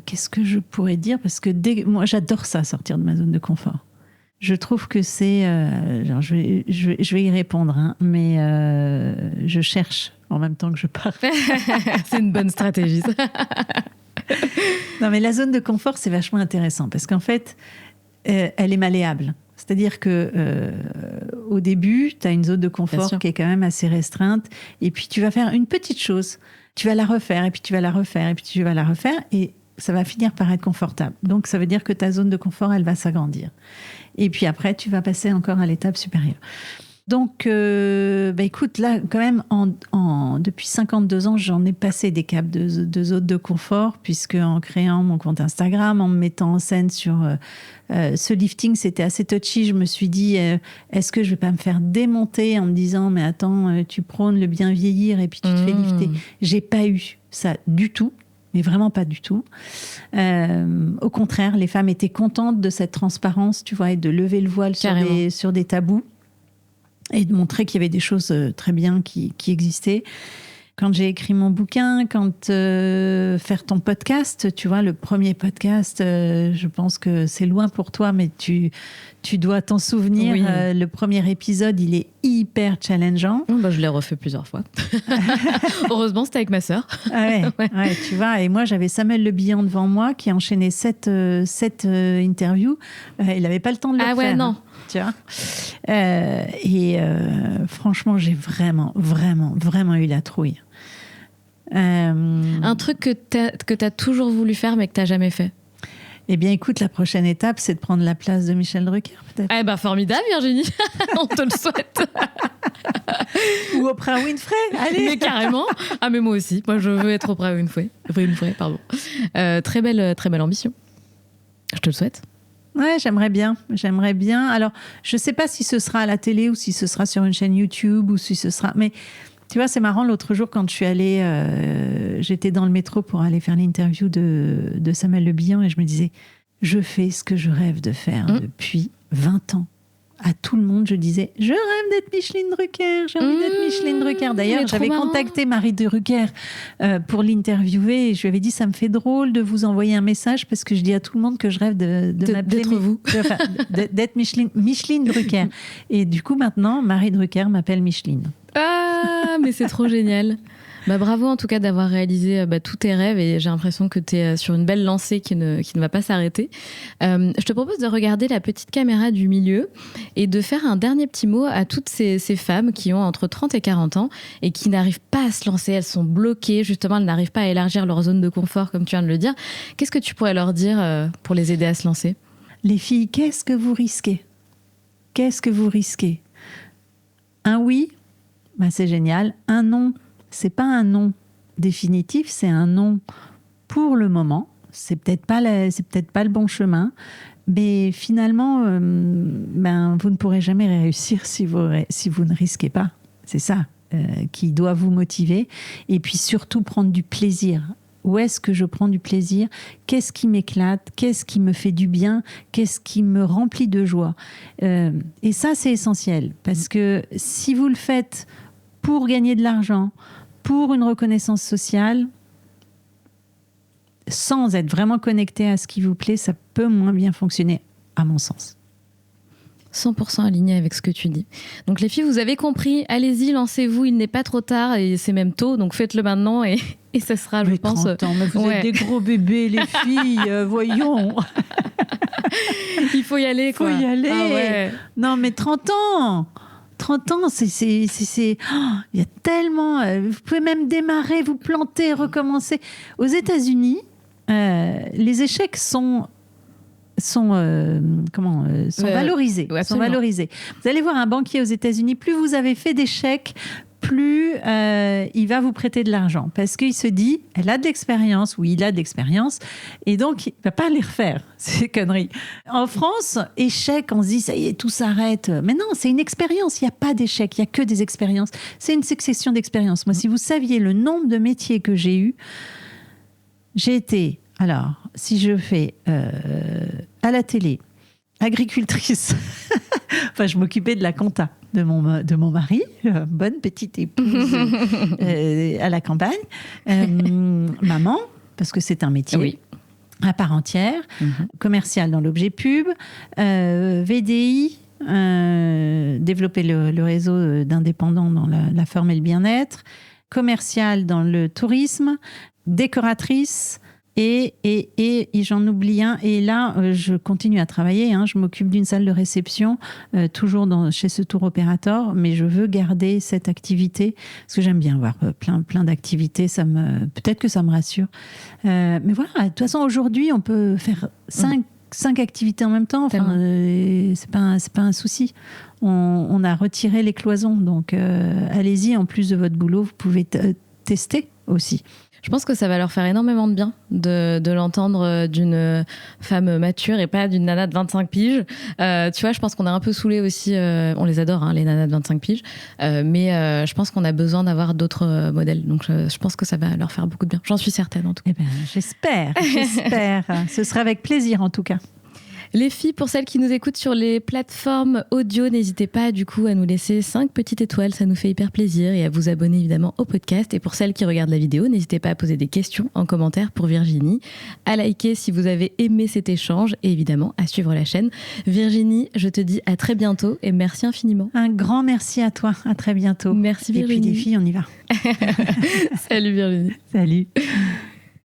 qu'est-ce que je pourrais dire? Parce que moi, j'adore ça, sortir de ma zone de confort. Je trouve que c'est... je vais y répondre, hein, mais je cherche en même temps que je parle. C'est une bonne stratégie, ça. Non, mais la zone de confort, c'est vachement intéressant parce qu'en fait, elle est malléable. C'est-à-dire que au début, tu as une zone de confort qui est quand même assez restreinte, et puis tu vas faire une petite chose, tu vas la refaire, et puis tu vas la refaire, et puis tu vas la refaire, et ça va finir par être confortable. Donc ça veut dire que ta zone de confort, elle va s'agrandir. Et puis après, tu vas passer encore à l'étape supérieure. Donc, écoute, là, quand même, depuis 52 ans, j'en ai passé des caps de zone de confort, puisque en créant mon compte Instagram, en me mettant en scène sur ce lifting, c'était assez touchy. Je me suis dit, est-ce que je vais pas me faire démonter en me disant, mais attends, tu prônes le bien vieillir et puis tu te fais lifter. J'ai pas eu ça du tout. Mais vraiment pas du tout. Au contraire, les femmes étaient contentes de cette transparence, tu vois, et de lever le voile sur des tabous. Et de montrer qu'il y avait des choses très bien qui existaient. Quand j'ai écrit mon bouquin, faire ton podcast, tu vois, le premier podcast, je pense que c'est loin pour toi, mais tu dois t'en souvenir. Oui. Le premier épisode, il est hyper challengeant. Je l'ai refait plusieurs fois. Heureusement, c'était avec ma sœur. Ouais, tu vois. Et moi, j'avais Samuel Le Bihan devant moi qui enchaînait 7 interviews. Il n'avait pas le temps de le faire. Ah ouais, non. Tu vois. Franchement, j'ai vraiment, vraiment, vraiment eu la trouille. Un truc que t'as toujours voulu faire mais que t'as jamais fait? Eh bien, écoute, la prochaine étape, c'est de prendre la place de Michel Drucker, peut-être. Eh ben, formidable, Virginie. On te le souhaite. Ou Oprah Winfrey, allez. Mais carrément. Ah, mais moi aussi. Moi, je veux être Oprah Winfrey. Pardon. Très belle ambition. Je te le souhaite. Ouais, j'aimerais bien. Alors, je ne sais pas si ce sera à la télé ou si ce sera sur une chaîne YouTube ou si ce sera... Mais tu vois, c'est marrant, l'autre jour, quand je suis allée... j'étais dans le métro pour aller faire l'interview de Samuel Le Bihan et je me disais, je fais ce que je rêve de faire depuis 20 ans. À tout le monde, je disais, je rêve d'être Micheline Drucker, j'ai envie d'être Micheline Drucker. D'ailleurs, j'avais contacté Marie Drucker pour l'interviewer et je lui avais dit, ça me fait drôle de vous envoyer un message parce que je dis à tout le monde que je rêve d'être Micheline Drucker. Et du coup, maintenant, Marie Drucker m'appelle Micheline. Ah, mais c'est trop génial. Bravo en tout cas d'avoir réalisé tous tes rêves et j'ai l'impression que tu es sur une belle lancée qui ne va pas s'arrêter. Je te propose de regarder la petite caméra du milieu et de faire un dernier petit mot à toutes ces femmes qui ont entre 30 et 40 ans et qui n'arrivent pas à se lancer, elles sont bloquées, justement, elles n'arrivent pas à élargir leur zone de confort comme tu viens de le dire. Qu'est-ce que tu pourrais leur dire pour les aider à se lancer ? Les filles, qu'est-ce que vous risquez ? Un oui, c'est génial. Un non, c'est pas un non définitif, c'est un non pour le moment. C'est peut-être pas le bon chemin, mais finalement, vous ne pourrez jamais réussir si vous ne risquez pas. C'est ça qui doit vous motiver. Et puis surtout prendre du plaisir. Où est-ce que je prends du plaisir ? Qu'est-ce qui m'éclate ? Qu'est-ce qui me fait du bien ? Qu'est-ce qui me remplit de joie ? Et ça, c'est essentiel, parce que si vous le faites pour gagner de l'argent, pour une reconnaissance sociale, sans être vraiment connecté à ce qui vous plaît, ça peut moins bien fonctionner, à mon sens. 100% aligné avec ce que tu dis. Donc les filles, vous avez compris, allez-y, lancez-vous, il n'est pas trop tard et c'est même tôt, donc faites-le maintenant et ça sera, je pense... 30 ans, mais vous êtes des gros bébés, les filles, voyons. Il faut y aller, quoi. Il faut y aller. Ah ouais. Non, mais 30 ans, il y a tellement... vous pouvez même démarrer, vous planter, recommencer. Aux États-Unis, les échecs sont valorisés. Ouais, sont valorisés. Vous allez voir un banquier aux États-Unis, plus vous avez fait d'échecs, plus il va vous prêter de l'argent. Parce qu'il se dit, elle a de l'expérience, ou il a de l'expérience, et donc il ne va pas les refaire, ces conneries. En France, échec, on se dit, ça y est, tout s'arrête. Mais non, c'est une expérience, il n'y a pas d'échec, il n'y a que des expériences. C'est une succession d'expériences. Moi, si vous saviez le nombre de métiers que j'ai eus, j'ai été... Alors, si je fais à la télé, agricultrice, enfin, je m'occupais de la compta de mon mari, bonne petite épouse à la campagne, maman, parce que c'est un métier à part entière, commercial dans l'objet pub, VDI, développer le réseau d'indépendants dans la forme et le bien-être, commercial dans le tourisme, décoratrice. Et j'en oublie un. Et là, je continue à travailler. Je m'occupe d'une salle de réception, toujours chez ce tour opérateur. Mais je veux garder cette activité parce que j'aime bien avoir plein d'activités. Peut-être que ça me rassure. Mais voilà, de toute façon, aujourd'hui, on peut faire 5 activités en même temps. Enfin, c'est pas un souci. On a retiré les cloisons. Donc, allez-y. En plus de votre boulot, vous pouvez tester aussi. Je pense que ça va leur faire énormément de bien de l'entendre d'une femme mature et pas d'une nana de 25 piges. Tu vois, je pense qu'on est un peu saoulés aussi. On les adore, les nanas de 25 piges. Mais je pense qu'on a besoin d'avoir d'autres modèles. Donc, je pense que ça va leur faire beaucoup de bien. J'en suis certaine, en tout cas. Eh ben, j'espère. Ce sera avec plaisir, en tout cas. Les filles, pour celles qui nous écoutent sur les plateformes audio, n'hésitez pas du coup à nous laisser 5 petites étoiles, ça nous fait hyper plaisir, et à vous abonner évidemment au podcast. Et pour celles qui regardent la vidéo, n'hésitez pas à poser des questions en commentaire pour Virginie, à liker si vous avez aimé cet échange et évidemment à suivre la chaîne. Virginie, je te dis à très bientôt et merci infiniment. Un grand merci à toi, à très bientôt. Merci Virginie. Et puis les filles, on y va. Salut Virginie. Salut.